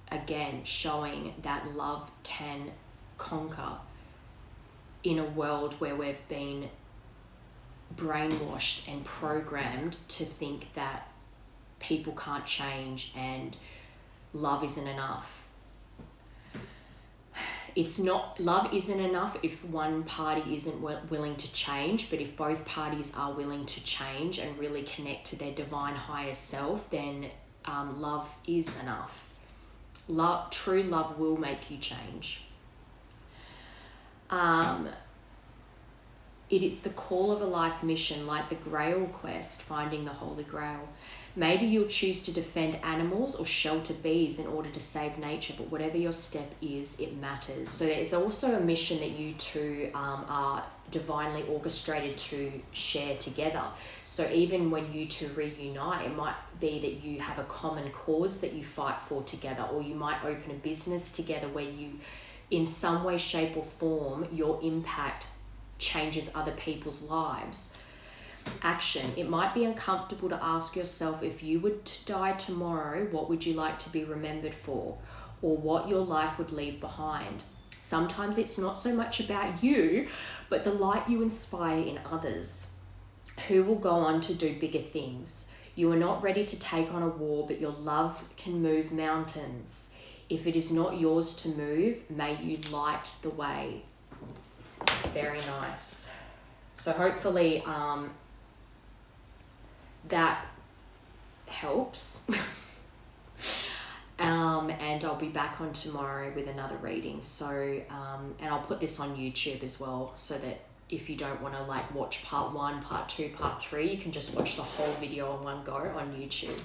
again, showing that love can conquer in a world where we've been brainwashed and programmed to think that people can't change and love isn't enough. It's not, love isn't enough if one party isn't willing to change, but if both parties are willing to change and really connect to their divine higher self, then love is enough. True love will make you change. It is the call of a life mission, like the Grail quest, finding the Holy Grail. Maybe you'll choose to defend animals or shelter bees in order to save nature, but whatever your step is, it matters. So there's also a mission that you two are divinely orchestrated to share together. So even when you two reunite, it might be that you have a common cause that you fight for together, or you might open a business together where you, in some way, shape or form, your impact changes other people's lives. Action. It might be uncomfortable to ask yourself, if you were to die tomorrow, what would you like to be remembered for, or what your life would leave behind. Sometimes it's not so much about you, but the light you inspire in others, who will go on to do bigger things. You are not ready to take on a war, but your love can move mountains. If it is not yours to move, may you light the way. Very nice. So hopefully that helps. And I'll be back on tomorrow with another reading. So and I'll put this on YouTube as well, so that if you don't want to like watch part 1, part 2, part 3, you can just watch the whole video in one go on YouTube.